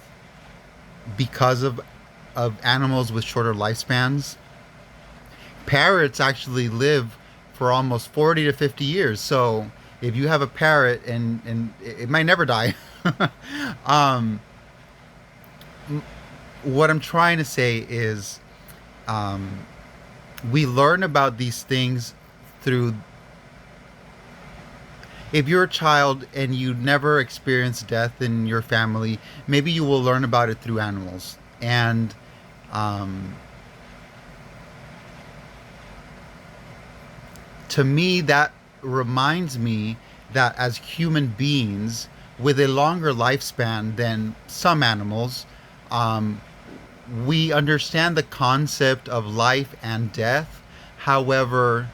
because of animals with shorter lifespans. Parrots actually live for almost 40 to 50 years. So if you have a parrot and it might never die. What I'm trying to say is we learn about these things through. If you're a child and you never experienced death in your family, maybe you will learn about it through animals. And to me, that reminds me that as human beings with a longer lifespan than some animals, we understand the concept of life and death. However,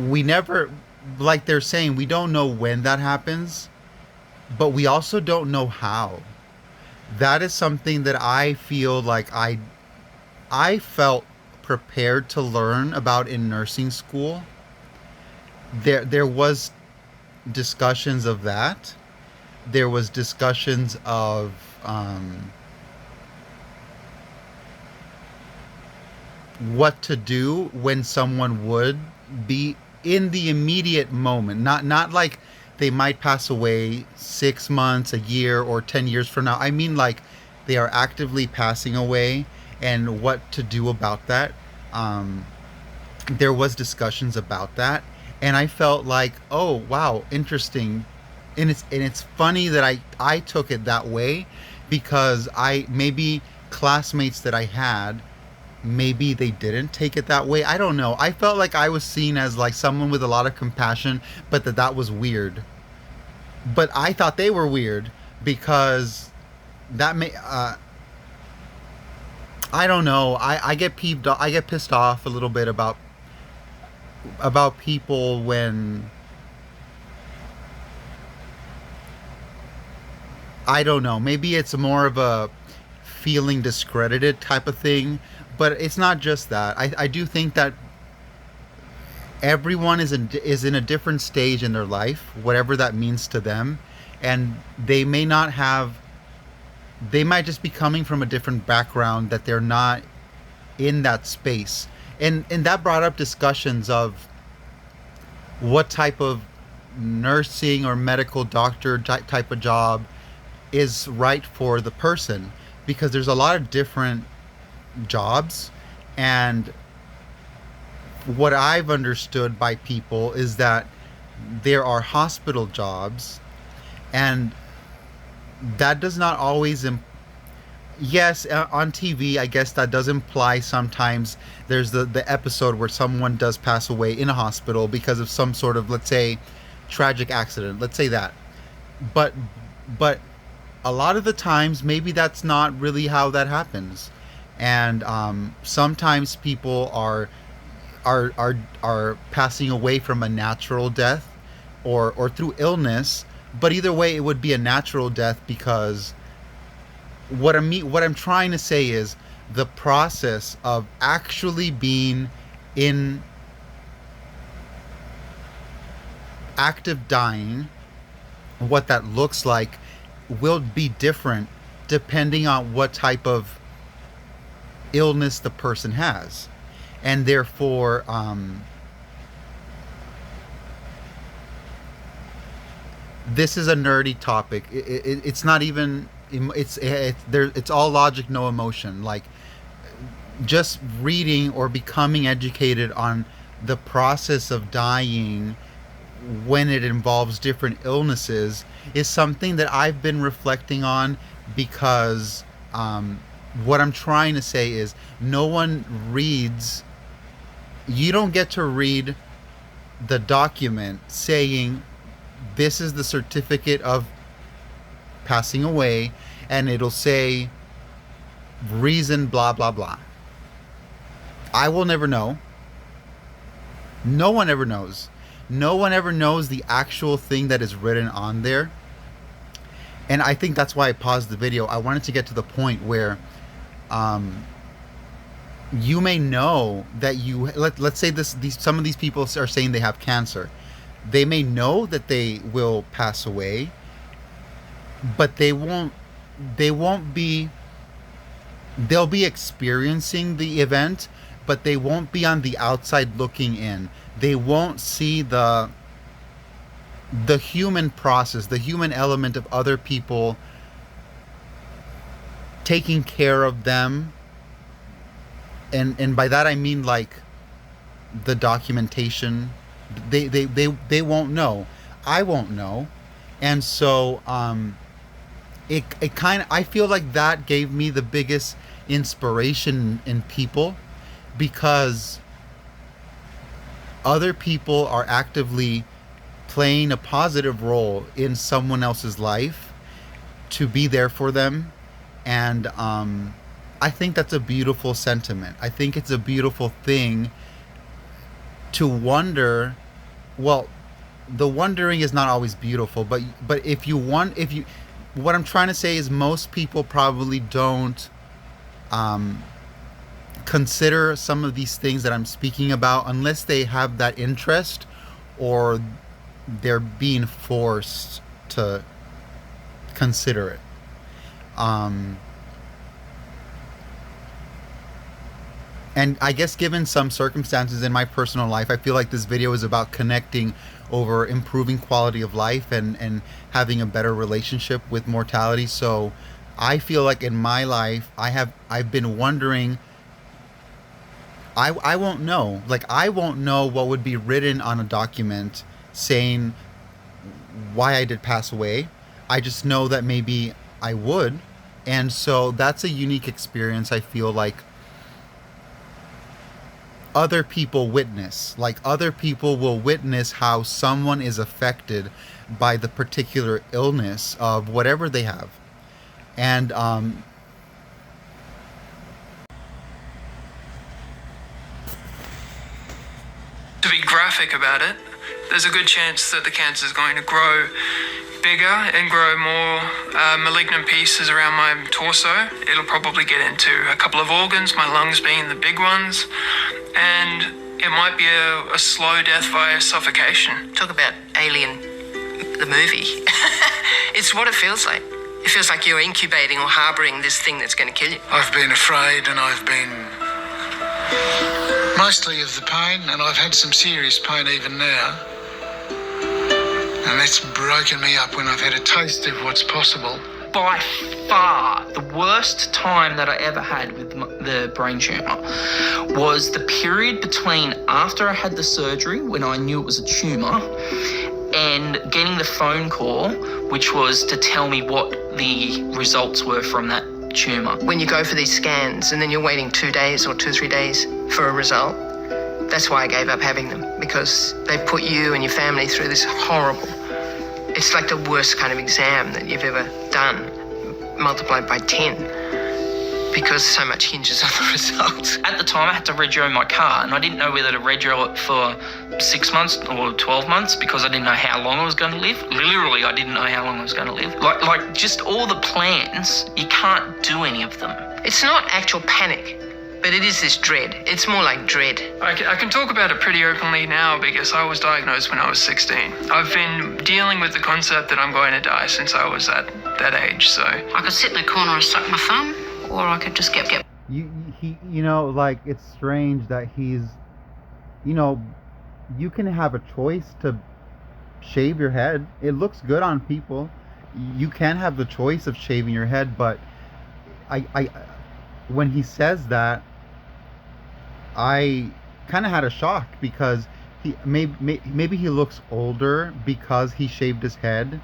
we never, like they're saying, we don't know when that happens, but we also don't know how. That is something that I feel like I felt prepared to learn about in nursing school. There was discussions of that. There was discussions of what to do when someone would be in the immediate moment, not like they might pass away 6 months, a year, or 10 years from now. I mean, like, they are actively passing away, and what to do about that. There was discussions about that, and I felt like, oh wow, interesting. And it's funny that I took it that way, because I maybe classmates that I had, maybe they didn't take it that way. I don't know. I felt like I was seen as like someone with a lot of compassion, but that was weird. But I thought they were weird because that may I don't know. I get I get pissed off a little bit about people when, I don't know, maybe it's more of a feeling discredited type of thing, but it's not just that. I do think that everyone is in a different stage in their life, whatever that means to them, and they may not have, they might just be coming from a different background, that they're not in that space. And that brought up discussions of what type of nursing or medical doctor type of job is right for the person, because there's a lot of different jobs. And what I've understood by people is that there are hospital jobs, and that does not always yes, on TV, I guess that does imply sometimes. There's the episode where someone does pass away in a hospital because of some sort of, let's say, tragic accident, let's say that. But a lot of the times, maybe that's not really how that happens. And sometimes people are passing away from a natural death, or through illness. But either way, it would be a natural death, because what I'm trying to say is the process of actually being in active dying, what that looks like will be different depending on what type of illness the person has. And therefore, this is a nerdy topic. It's not even, it's all logic, no emotion. Like, just reading or becoming educated on the process of dying when it involves different illnesses is something that I've been reflecting on, because what I'm trying to say is, no one reads, you don't get to read the document saying this is the certificate of passing away, and it'll say reason blah blah blah. I will never know. No one ever knows. No one ever knows the actual thing that is written on there. And I think that's why I paused the video. I wanted to get to the point where you may know that let's say some of these people are saying they have cancer. They may know that they will pass away, but they'll be experiencing the event, but they won't be on the outside looking in. They won't see the human process, the human element of other people taking care of them. And by that I mean, like, the documentation. They won't know. I won't know. And so it kind of, I feel like that gave me the biggest inspiration in people, because other people are actively playing a positive role in someone else's life to be there for them, And I think that's a beautiful sentiment. I think it's a beautiful thing to wonder. Well, the wondering is not always beautiful, but if you, what I'm trying to say is most people probably don't consider some of these things that I'm speaking about unless they have that interest, or they're being forced to consider it. And I guess given some circumstances in my personal life, I feel like this video is about connecting over improving quality of life and having a better relationship with mortality. So I feel like in my life, I've been wondering, I won't know. Like, I won't know what would be written on a document saying why I did pass away. I just know that maybe I would. And so that's a unique experience, I feel like other people witness. Like, other people will witness how someone is affected by the particular illness of whatever they have. And to be graphic about it, there's a good chance that the cancer is going to grow bigger and grow more malignant pieces around my torso. It'll probably get into a couple of organs, my lungs being the big ones, and it might be a slow death via suffocation. Talk about Alien, the movie. It's what it feels like. It feels like you're incubating or harboring this thing that's going to kill you. I've been afraid, and I've been mostly of the pain, and I've had some serious pain even now. And that's broken me up when I've had a taste of what's possible. By far, the worst time that I ever had with the brain tumour was the period between after I had the surgery, when I knew it was a tumour, and getting the phone call, which was to tell me what the results were from that tumour. When you go for these scans and then you're waiting 2 days or 2-3 days for a result, that's why I gave up having them, because they put you and your family through this horrible, it's like the worst kind of exam that you've ever done, multiplied by 10, because so much hinges on the results. At the time, I had to rego my car, and I didn't know whether to rego it for 6 months or 12 months because I didn't know how long I was going to live. Literally, I didn't know how long I was going to live. Like just all the plans, you can't do any of them. It's not actual panic, but it is this dread. It's more like dread. I can talk about it pretty openly now because I was diagnosed when I was 16. I've been dealing with the concept that I'm going to die since I was at that age, so... I could sit in the corner and suck my thumb, or I could just get... you know, like, it's strange that he's, you know, you can have a choice to shave your head. It looks good on people. You can have the choice of shaving your head, but I when he says that, I kind of had a shock, because he maybe he looks older because he shaved his head,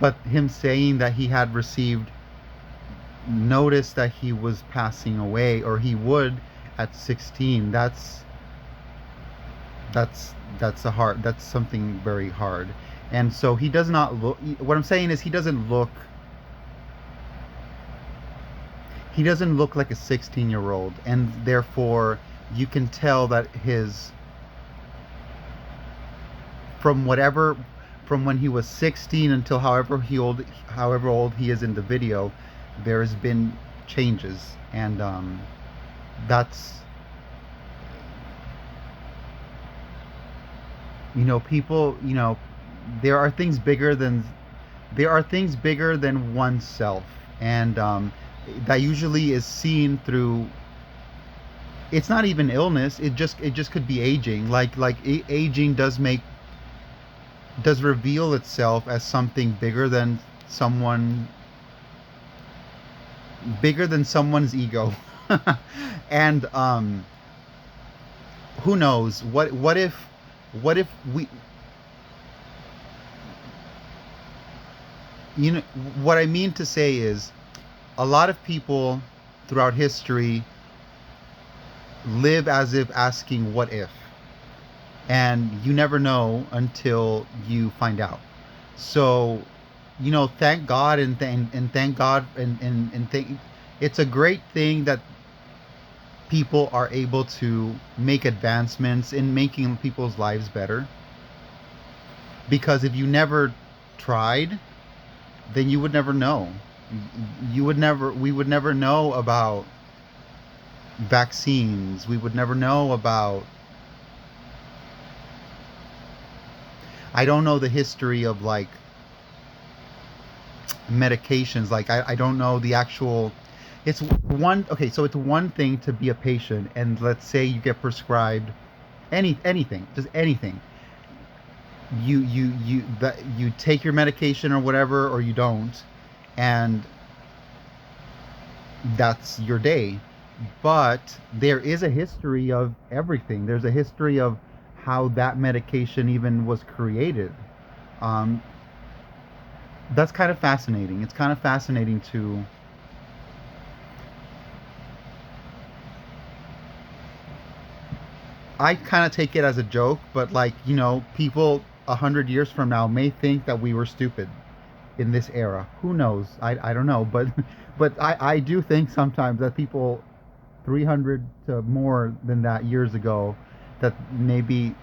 but him saying that he had received notice that he was passing away, or he would at 16, that's something very hard. And so he does not look, what I'm saying is he doesn't look like a 16-year-old, and therefore you can tell that from when he was 16 until however old he is in the video, there's been changes. And that's, you know, people, you know, there are things bigger than oneself, and that usually is seen through, it's not even illness, it just could be aging. Aging does reveal itself as something bigger than someone's ego. And who knows, what if we, you know, what I mean to say is, a lot of people throughout history live as if asking what if, and you never know until you find out. So thank God and thank God and thank. It's a great thing that people are able to make advancements in making people's lives better. Because if you never tried, then you would never know. We would never know about vaccines. We would never know about, I don't know the history of like medications. Like I don't know the actual, it's one, okay, so it's one thing to be a patient and let's say you get prescribed anything, just anything. You take your medication or whatever, or you don't, and that's your day. But there is a history of everything. There's a history of how that medication even was created. Um, that's kind of fascinating. It's kind of fascinating to I kind of take it as a joke, but like, people 100 years from now may think that we were stupid in this era. Who knows? I don't know, but I do think sometimes that people 300 to more than that years ago, that maybe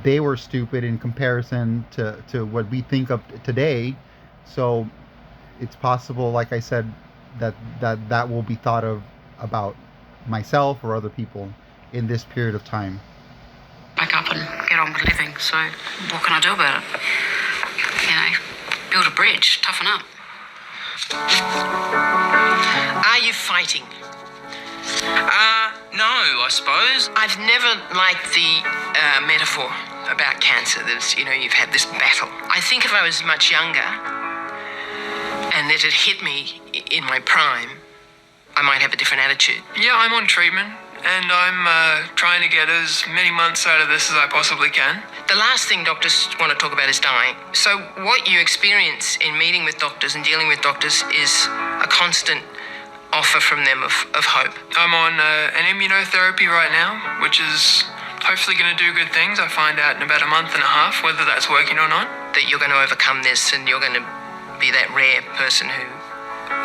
they were stupid in comparison to what we think of today. So it's possible, like I said, that will be thought of about myself or other people in this period of time. Back up and get on with living. So what can I do about it? Build a bridge, toughen up. Are you fighting? No, I suppose. I've never liked the metaphor about cancer. That you've had this battle. I think if I was much younger and it had hit me in my prime, I might have a different attitude. Yeah, I'm on treatment, and I'm trying to get as many months out of this as I possibly can. The last thing doctors want to talk about is dying. So what you experience in meeting with doctors and dealing with doctors is a constant offer from them of hope. I'm on an immunotherapy right now, which is hopefully going to do good things. I find out in about a month and a half whether that's working or not. That you're going to overcome this and you're going to be that rare person who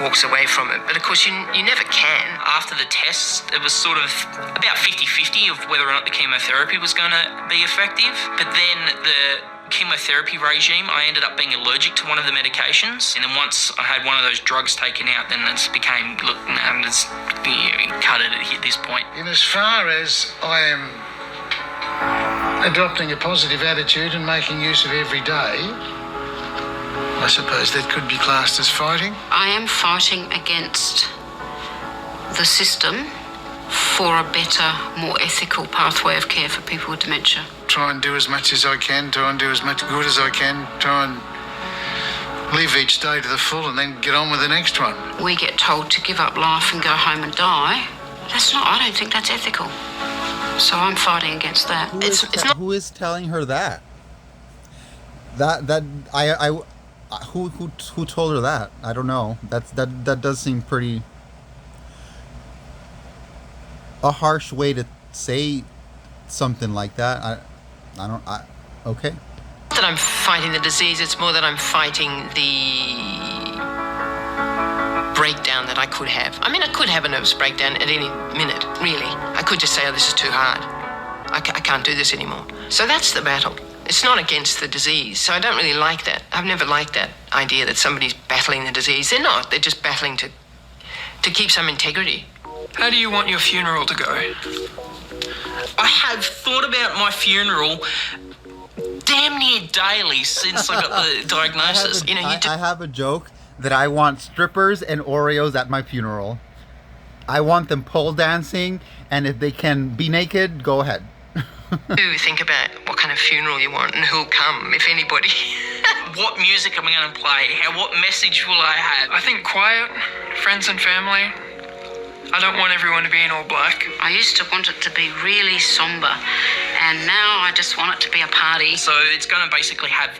walks away from it. But of course, you never can. After the test, it was sort of about 50-50 of whether or not the chemotherapy was going to be effective. But then the chemotherapy regime, I ended up being allergic to one of the medications. And then once I had one of those drugs taken out, then it became, look, now it's cut it at this point. In as far as I am adopting a positive attitude and making use of every day, I suppose that could be classed as fighting. I am fighting against the system for a better, more ethical pathway of care for people with dementia. Try and do as much as I can, try and do as much good as I can, try and live each day to the full and then get on with the next one. We get told to give up life and go home and die. I don't think that's ethical. So I'm fighting against that. Who is telling her that? Who told her that? I don't know. That does seem pretty a harsh way to say something like that. Okay. Not that I'm fighting the disease, it's more that I'm fighting the breakdown that I could have. I mean, I could have a nervous breakdown at any minute, really. I could just say, oh, this is too hard. I can't do this anymore. So that's the battle. It's not against the disease, so I don't really like that. I've never liked that idea that somebody's battling the disease. They're not. They're just battling to keep some integrity. How do you want your funeral to go? I have thought about my funeral damn near daily since I got the diagnosis. I have a joke that I want strippers and Oreos at my funeral. I want them pole dancing, and if they can be naked, go ahead. Do think about what kind of funeral you want and who'll come, if anybody. What music am I going to play? What message will I have? I think quiet, friends and family. I don't want everyone to be in all black. I used to want it to be really somber, and now I just want it to be a party. So it's going to basically have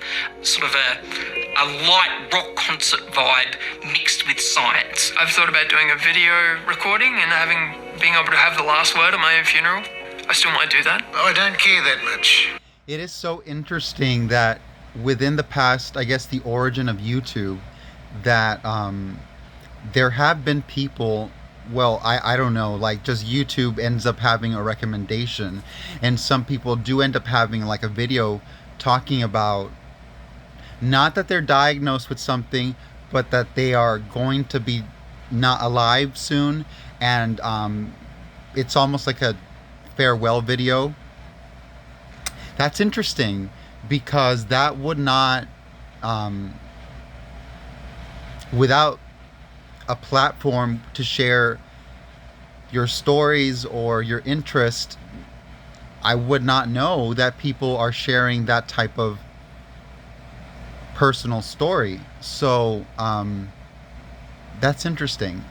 sort of a light rock concert vibe mixed with science. I've thought about doing a video recording and being able to have the last word at my own funeral. I still might do that. I don't care that much. It is so interesting that within the past, I guess the origin of YouTube, that there have been people, well, I don't know, like just YouTube ends up having a recommendation, and some people do end up having like a video talking about not that they're diagnosed with something, but that they are going to be not alive soon, and it's almost like a farewell video. That's interesting, because that would not, without a platform to share your stories or your interest, I would not know that people are sharing that type of personal story. So that's interesting.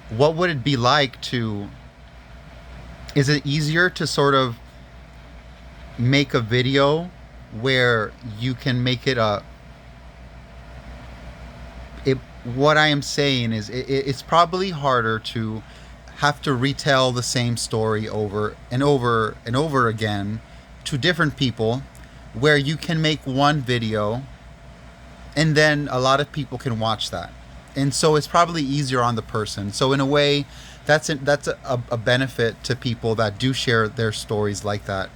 What would it be like to, is it easier to sort of make a video where you can make it what I am saying is it's probably harder to have to retell the same story over and over and over again to different people, where you can make one video and then a lot of people can watch that, and so it's probably easier on the person. So in a way, that's a benefit to people that do share their stories like that.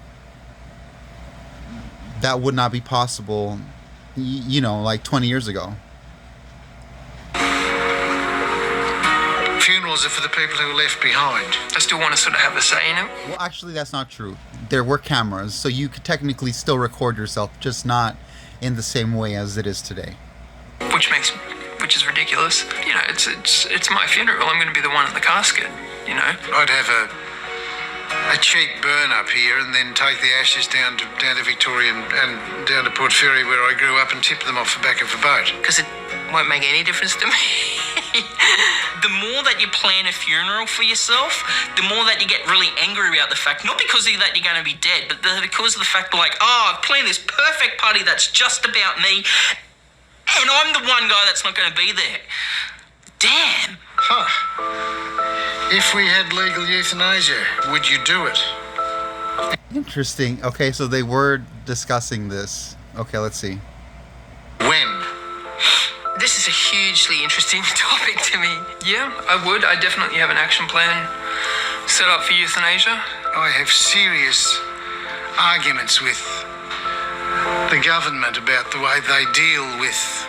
That would not be possible, like 20 years ago. Funerals are for the people who are left behind. I still want to sort of have a say in it. Well, actually, that's not true. There were cameras, so you could technically still record yourself, just not in the same way as it is today. Which is ridiculous. It's my funeral. I'm going to be the one in the casket. I'd have a cheap burn up here and then take the ashes down to Victoria and down to Port Fairy, where I grew up, and tip them off the back of a boat. Because it won't make any difference to me. The more that you plan a funeral for yourself, the more that you get really angry about the fact, not because of that you're going to be dead, but because of the fact like, I've planned this perfect party that's just about me, and I'm the one guy that's not going to be there. Damn. If we had legal euthanasia, would you do it? Interesting. Okay, so they were discussing this. Okay, let's see. When? This is a hugely interesting topic to me. Yeah, I would. I definitely have an action plan set up for euthanasia. I have serious arguments with the government about the way they deal with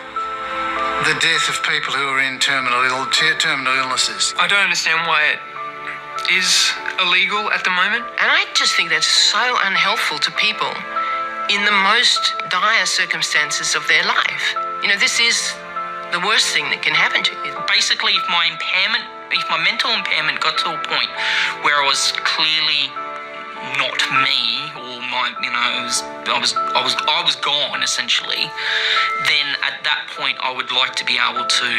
the death of people who are in terminal illnesses. I don't understand why it is illegal at the moment. And I just think that's so unhelpful to people in the most dire circumstances of their life. This is the worst thing that can happen to you. Basically, if my mental impairment got to a point where I was clearly not me, or I was gone essentially, then at that point I would like to be able to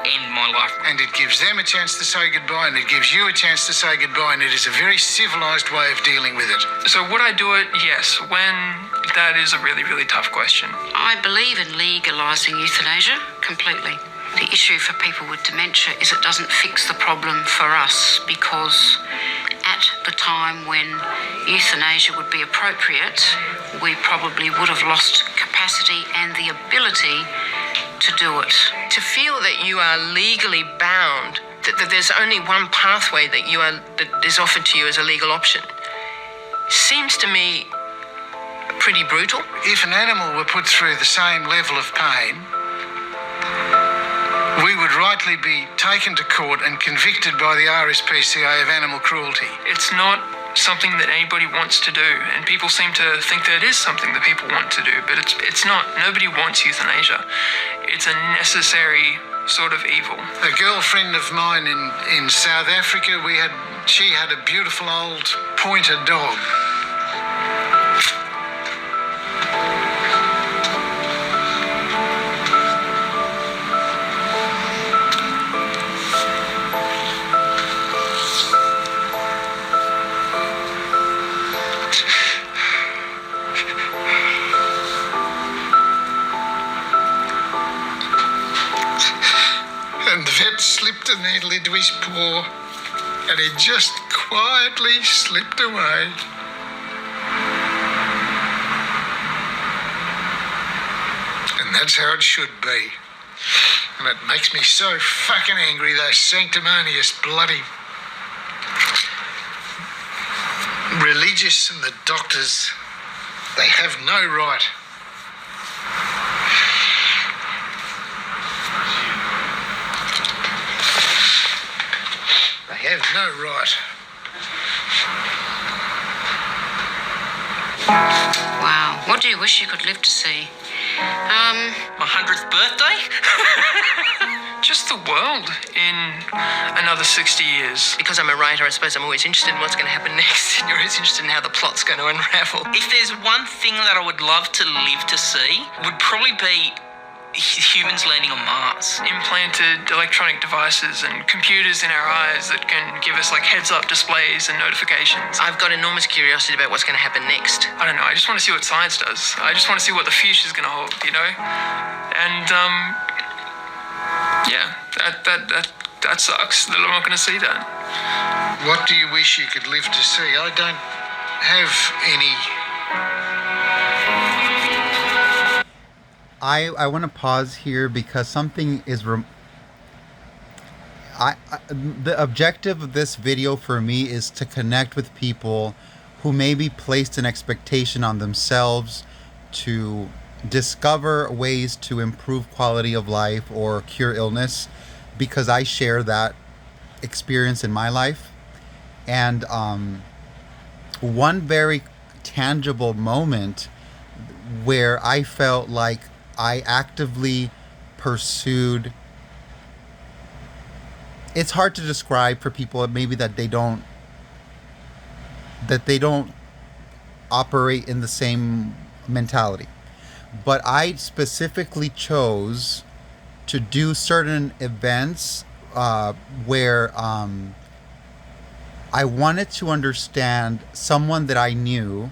end my life. And it gives them a chance to say goodbye, and it gives you a chance to say goodbye, and it is a very civilised way of dealing with it. So would I do it? Yes. When? That is a really, really tough question. I believe in legalising euthanasia completely. The issue for people with dementia is it doesn't fix the problem for us, because at the time when euthanasia would be appropriate, we probably would have lost capacity and the ability to do it. To feel that you are legally bound, that there's only one pathway that is offered to you as a legal option, seems to me pretty brutal. If an animal were put through the same level of pain, we would rightly be taken to court and convicted by the RSPCA of animal cruelty. It's not something that anybody wants to do, and people seem to think that it is something that people want to do, but it's not. Nobody wants euthanasia. It's a necessary sort of evil. A girlfriend of mine in South Africa, she had a beautiful old pointer dog. And the vet slipped a needle into his paw, and he just quietly slipped away. that's how it should be. And it makes me so fucking angry, those sanctimonious bloody religious and the doctors. They have no right. They have no right. Wow. What do you wish you could live to see? My 100th birthday? Just the world in another 60 years. Because I'm a writer, I suppose I'm always interested in what's going to happen next, and you're always interested in how the plot's going to unravel. If there's one thing that I would love to live to see, would probably be humans landing on Mars. Implanted electronic devices and computers in our eyes that can give us like heads-up displays and notifications. I've got enormous curiosity about what's going to happen next. I don't know, I just want to see what science does. I just want to see what the future's going to hold, you know? And, yeah, that sucks that I'm not going to see that. What do you wish you could live to see? I don't have any. I want to pause here because something is the objective of this video for me is to connect with people who maybe placed an expectation on themselves to discover ways to improve quality of life or cure illness, because I share that experience in my life. And one very tangible moment where I felt like I actively pursued, it's hard to describe for people maybe that they don't operate in the same mentality, but I specifically chose to do certain events where I wanted to understand someone that I knew,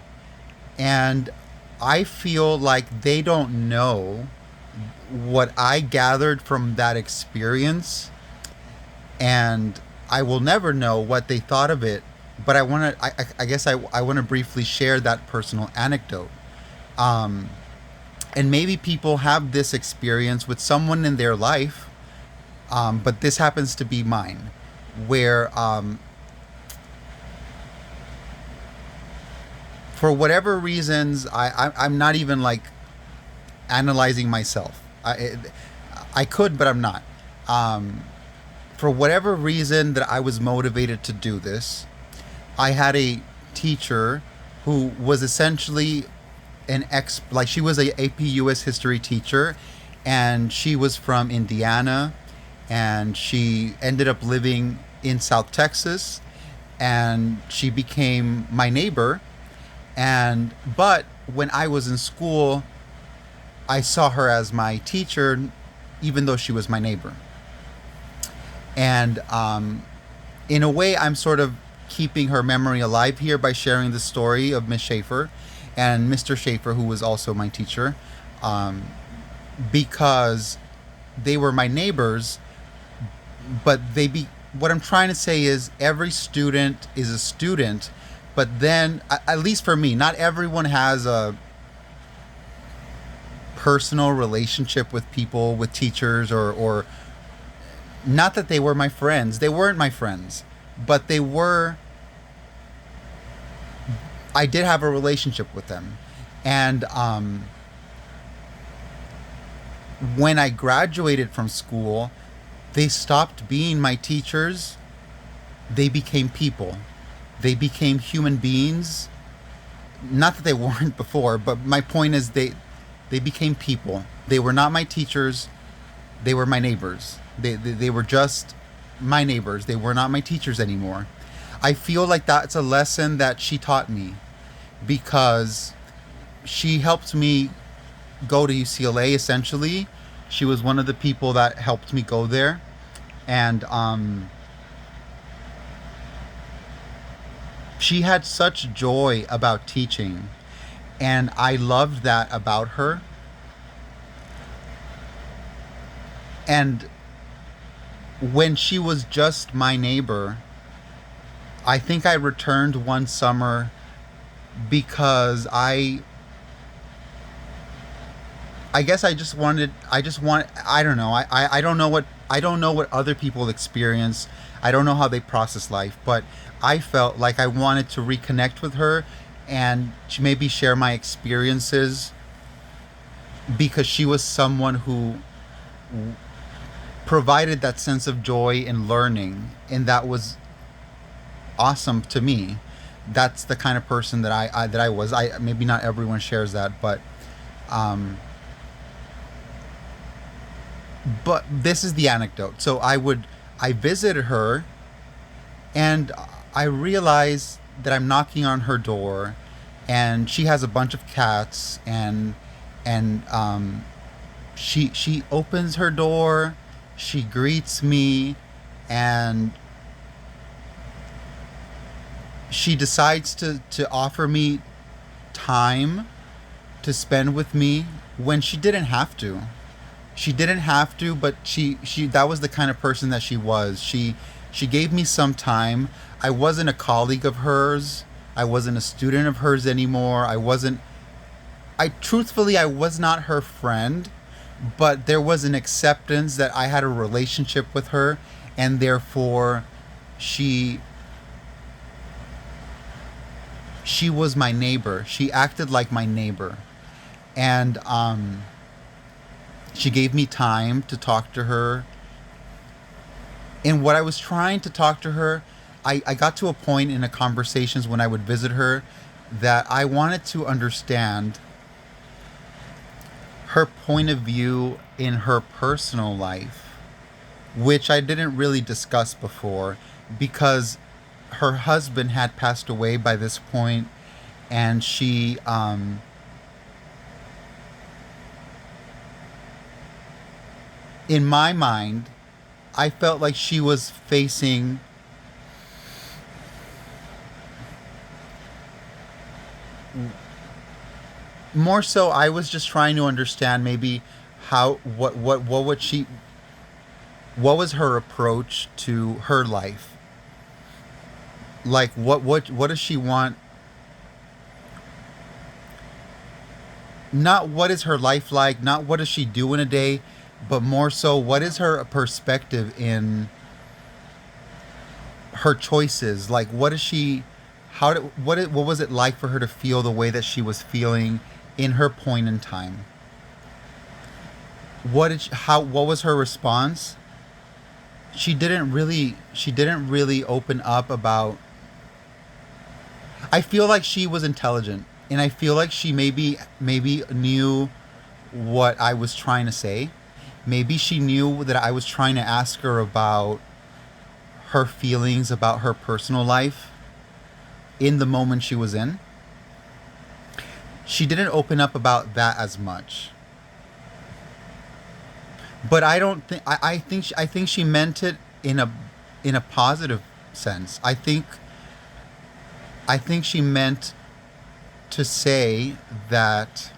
and I feel like they don't know what I gathered from that experience, and I will never know what they thought of it. But I guess I want to briefly share that personal anecdote. And maybe people have this experience with someone in their life, but this happens to be mine, where for whatever reasons, I'm not even like analyzing myself. I could, but I'm not. For whatever reason that I was motivated to do this, I had a teacher who was essentially she was a AP US history teacher, and she was from Indiana, and she ended up living in South Texas, and she became my neighbor. But when I was in school, I saw her as my teacher, even though she was my neighbor. And in a way, I'm sort of keeping her memory alive here by sharing the story of Miss Schaefer and Mr. Schaefer, who was also my teacher, because they were my neighbors. But what I'm trying to say is every student is a student. But then, at least for me, not everyone has a personal relationship with people, with teachers, or not that they were my friends. They weren't my friends, but I did have a relationship with them. And when I graduated from school, they stopped being my teachers. They became people. They became human beings. Not that they weren't before, but my point is they became people. They were not my teachers. They were my neighbors. They were just my neighbors. They were not my teachers anymore. I feel like that's a lesson that she taught me, because she helped me go to UCLA, essentially. She was one of the people that helped me go there. And she had such joy about teaching, and I loved that about her. And when she was just my neighbor, I think I returned one summer because I I guess I don't know. I don't know what other people experience. I don't know how they process life, but I felt like I wanted to reconnect with her and to maybe share my experiences because she was someone who provided that sense of joy in learning, and that was awesome to me. That's the kind of person that I was. I maybe not everyone shares that, um, but this is the anecdote. So I visited her, and I realized that I'm knocking on her door, and she has a bunch of cats, and she opens her door, she greets me, and she decides to offer me time to spend with me when she didn't have to. She didn't have to, but she that was the kind of person that she was. She gave me some time. I wasn't a colleague of hers. I wasn't a student of hers anymore. I truthfully I was not her friend, but there was an acceptance that I had a relationship with her, and therefore she she was my neighbor. She acted like my neighbor. And she gave me time to talk to her. And what I was trying to talk to her, I got to a point in the conversations when I would visit her that I wanted to understand her point of view in her personal life, which I didn't really discuss before because her husband had passed away by this point, and she in my mind, I felt like she was facing more so. I was just trying to understand maybe how what would she what was her approach to her life, like what does she want, not what is her life like, not what does she do in a day, but more so what is her perspective in her choices, like what is she what was it like for her to feel the way that she was feeling in her point in time. What was her response? She didn't really open up about. I feel like she was intelligent, and I feel like she maybe knew what I was trying to say. Maybe she knew that I was trying to ask her about her feelings about her personal life in the moment she was in. She didn't open up about that as much. But I don't think I think she meant it in a positive sense. I think she meant to say that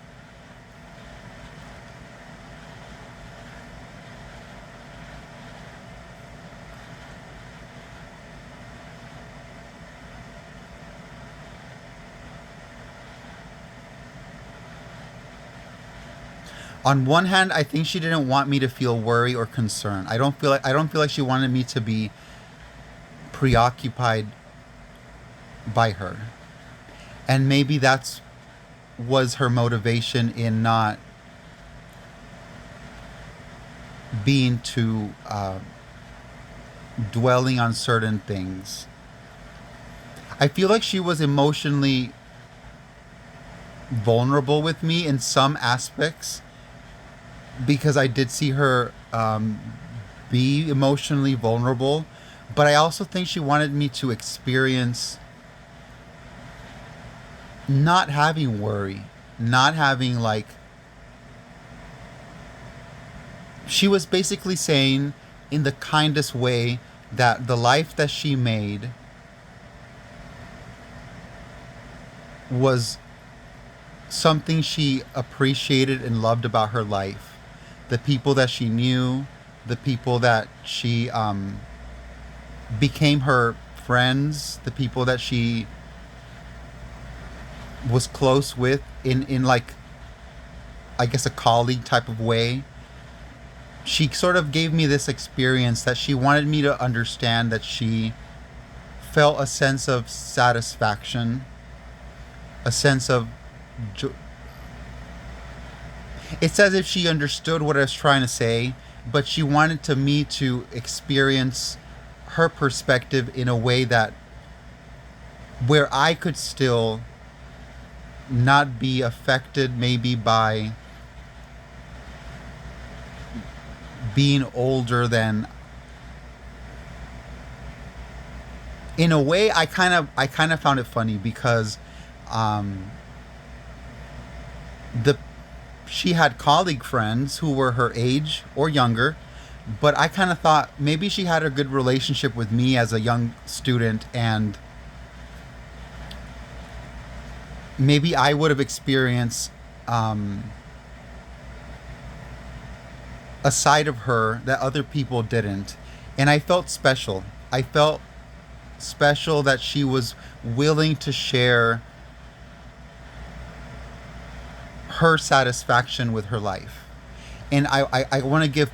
on one hand, I think she didn't want me to feel worry or concern. I don't feel like she wanted me to be preoccupied by her. And maybe that's was her motivation in not being too dwelling on certain things. I feel like she was emotionally vulnerable with me in some aspects because I did see her be emotionally vulnerable, but I also think she wanted me to experience not having worry, not having like. She was basically saying in the kindest way that the life that she made was something she appreciated and loved about her life. The people that she knew, the people that she became her friends, the people that she was close with in like I guess, a colleague type of way. She sort of gave me this experience that she wanted me to understand that she felt a sense of satisfaction, a sense of it's as if she understood what I was trying to say, but she wanted me to experience her perspective in a way that where I could still not be affected maybe by being older than. In a way, I kind of found it funny because the she had colleague friends who were her age or younger, but I kind of thought maybe she had a good relationship with me as a young student, and maybe I would have experienced a side of her that other people didn't. And I felt special. I felt special that she was willing to share her satisfaction with her life. And I want to give,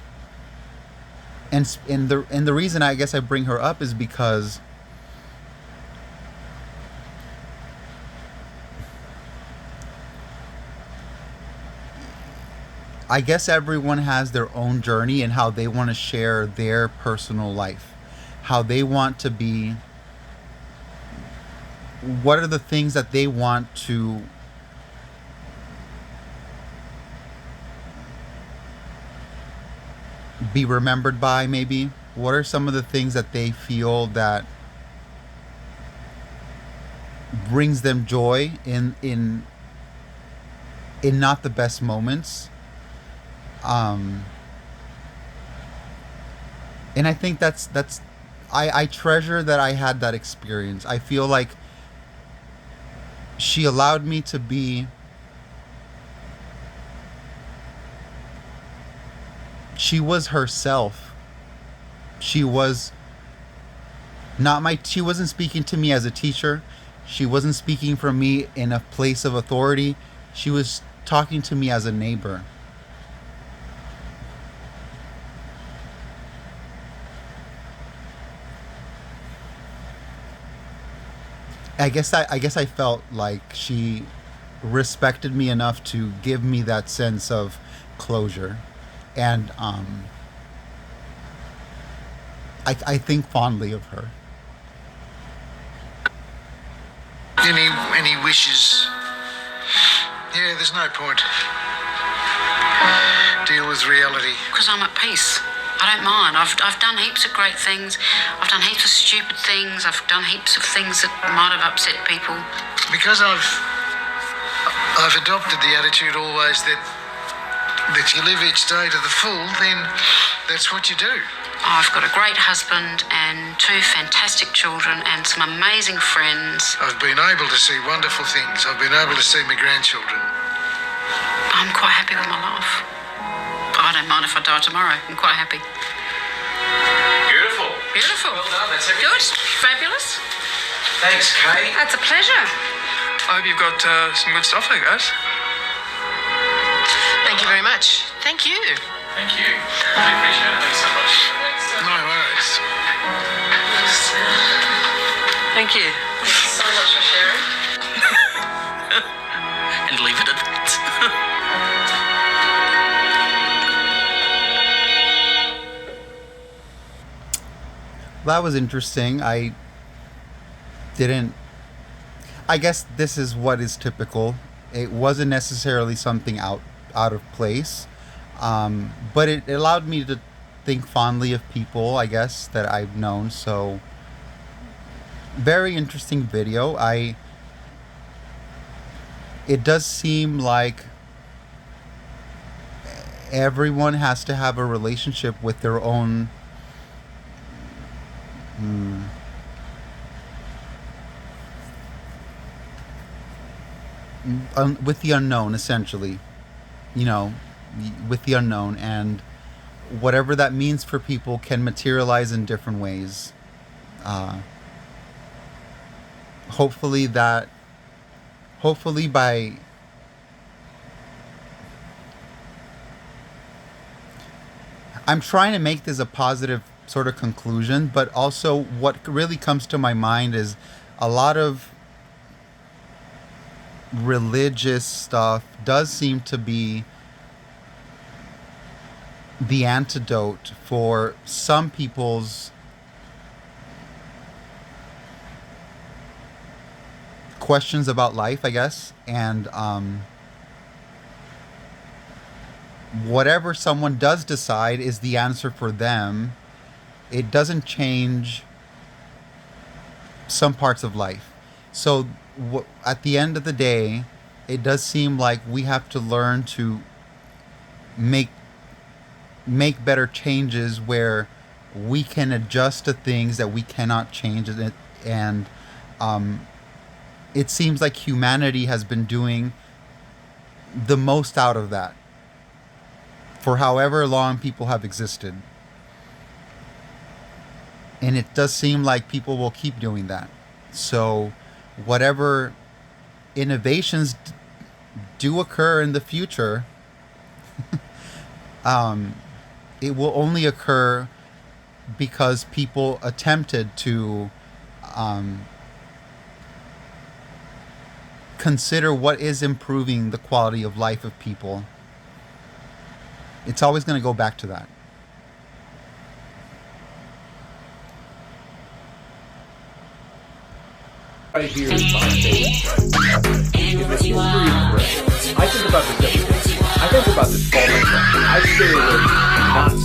and the reason I guess I bring her up is because I guess everyone has their own journey and how they want to share their personal life, how they want to be, what are the things that they want to be remembered by, maybe. What are some of the things that they feel that brings them joy in not the best moments. And I think that's I treasure that I had that experience. I feel like she allowed me to be, she was herself. She was she wasn't speaking to me as a teacher. She wasn't speaking for me in a place of authority. She was talking to me as a neighbor. I guess I felt like she respected me enough to give me that sense of closure, and I think fondly of her. Any wishes? Yeah, there's no point. Deal with reality. Because I'm at peace. I don't mind. I've done heaps of great things. I've done heaps of stupid things. I've done heaps of things that might have upset people. Because I've adopted the attitude always that you live each day to the full, then that's what you do. I've got a great husband and 2 fantastic children and some amazing friends. I've been able to see wonderful things. I've been able to see my grandchildren. I'm quite happy with my life. I don't mind if I die tomorrow. I'm quite happy. Beautiful. Beautiful. Well done. That's everything. Good. Fabulous. Thanks, Kay. That's a pleasure. I hope you've got some good stuff there, guys. Thank you very much. Thank you. Thank you. Really appreciate it. Thanks so much. No worries. Thank you. Thanks so much for sharing. And leave it at that. That was interesting. I guess this is what is typical. It wasn't necessarily something out of place, but it allowed me to think fondly of people, I guess, that I've known. So very interesting video. It does seem like everyone has to have a relationship with their own with the unknown, essentially, with the unknown, and whatever that means for people can materialize in different ways. Hopefully by I'm trying to make this a positive sort of conclusion, but also what really comes to my mind is a lot of religious stuff does seem to be the antidote for some people's questions about life, I guess, and whatever someone does decide is the answer for them. It doesn't change some parts of life. So at the end of the day, it does seem like we have to learn to make better changes where we can adjust to things that we cannot change, and it seems like humanity has been doing the most out of that for however long people have existed. And it does seem like people will keep doing that. So whatever innovations do occur in the future, it will only occur because people attempted to consider what is improving the quality of life of people. It's always going to go back to that. Right here is my favorite place. If the history is correct, I think about this every day. I think about this all the time. I stay awake, not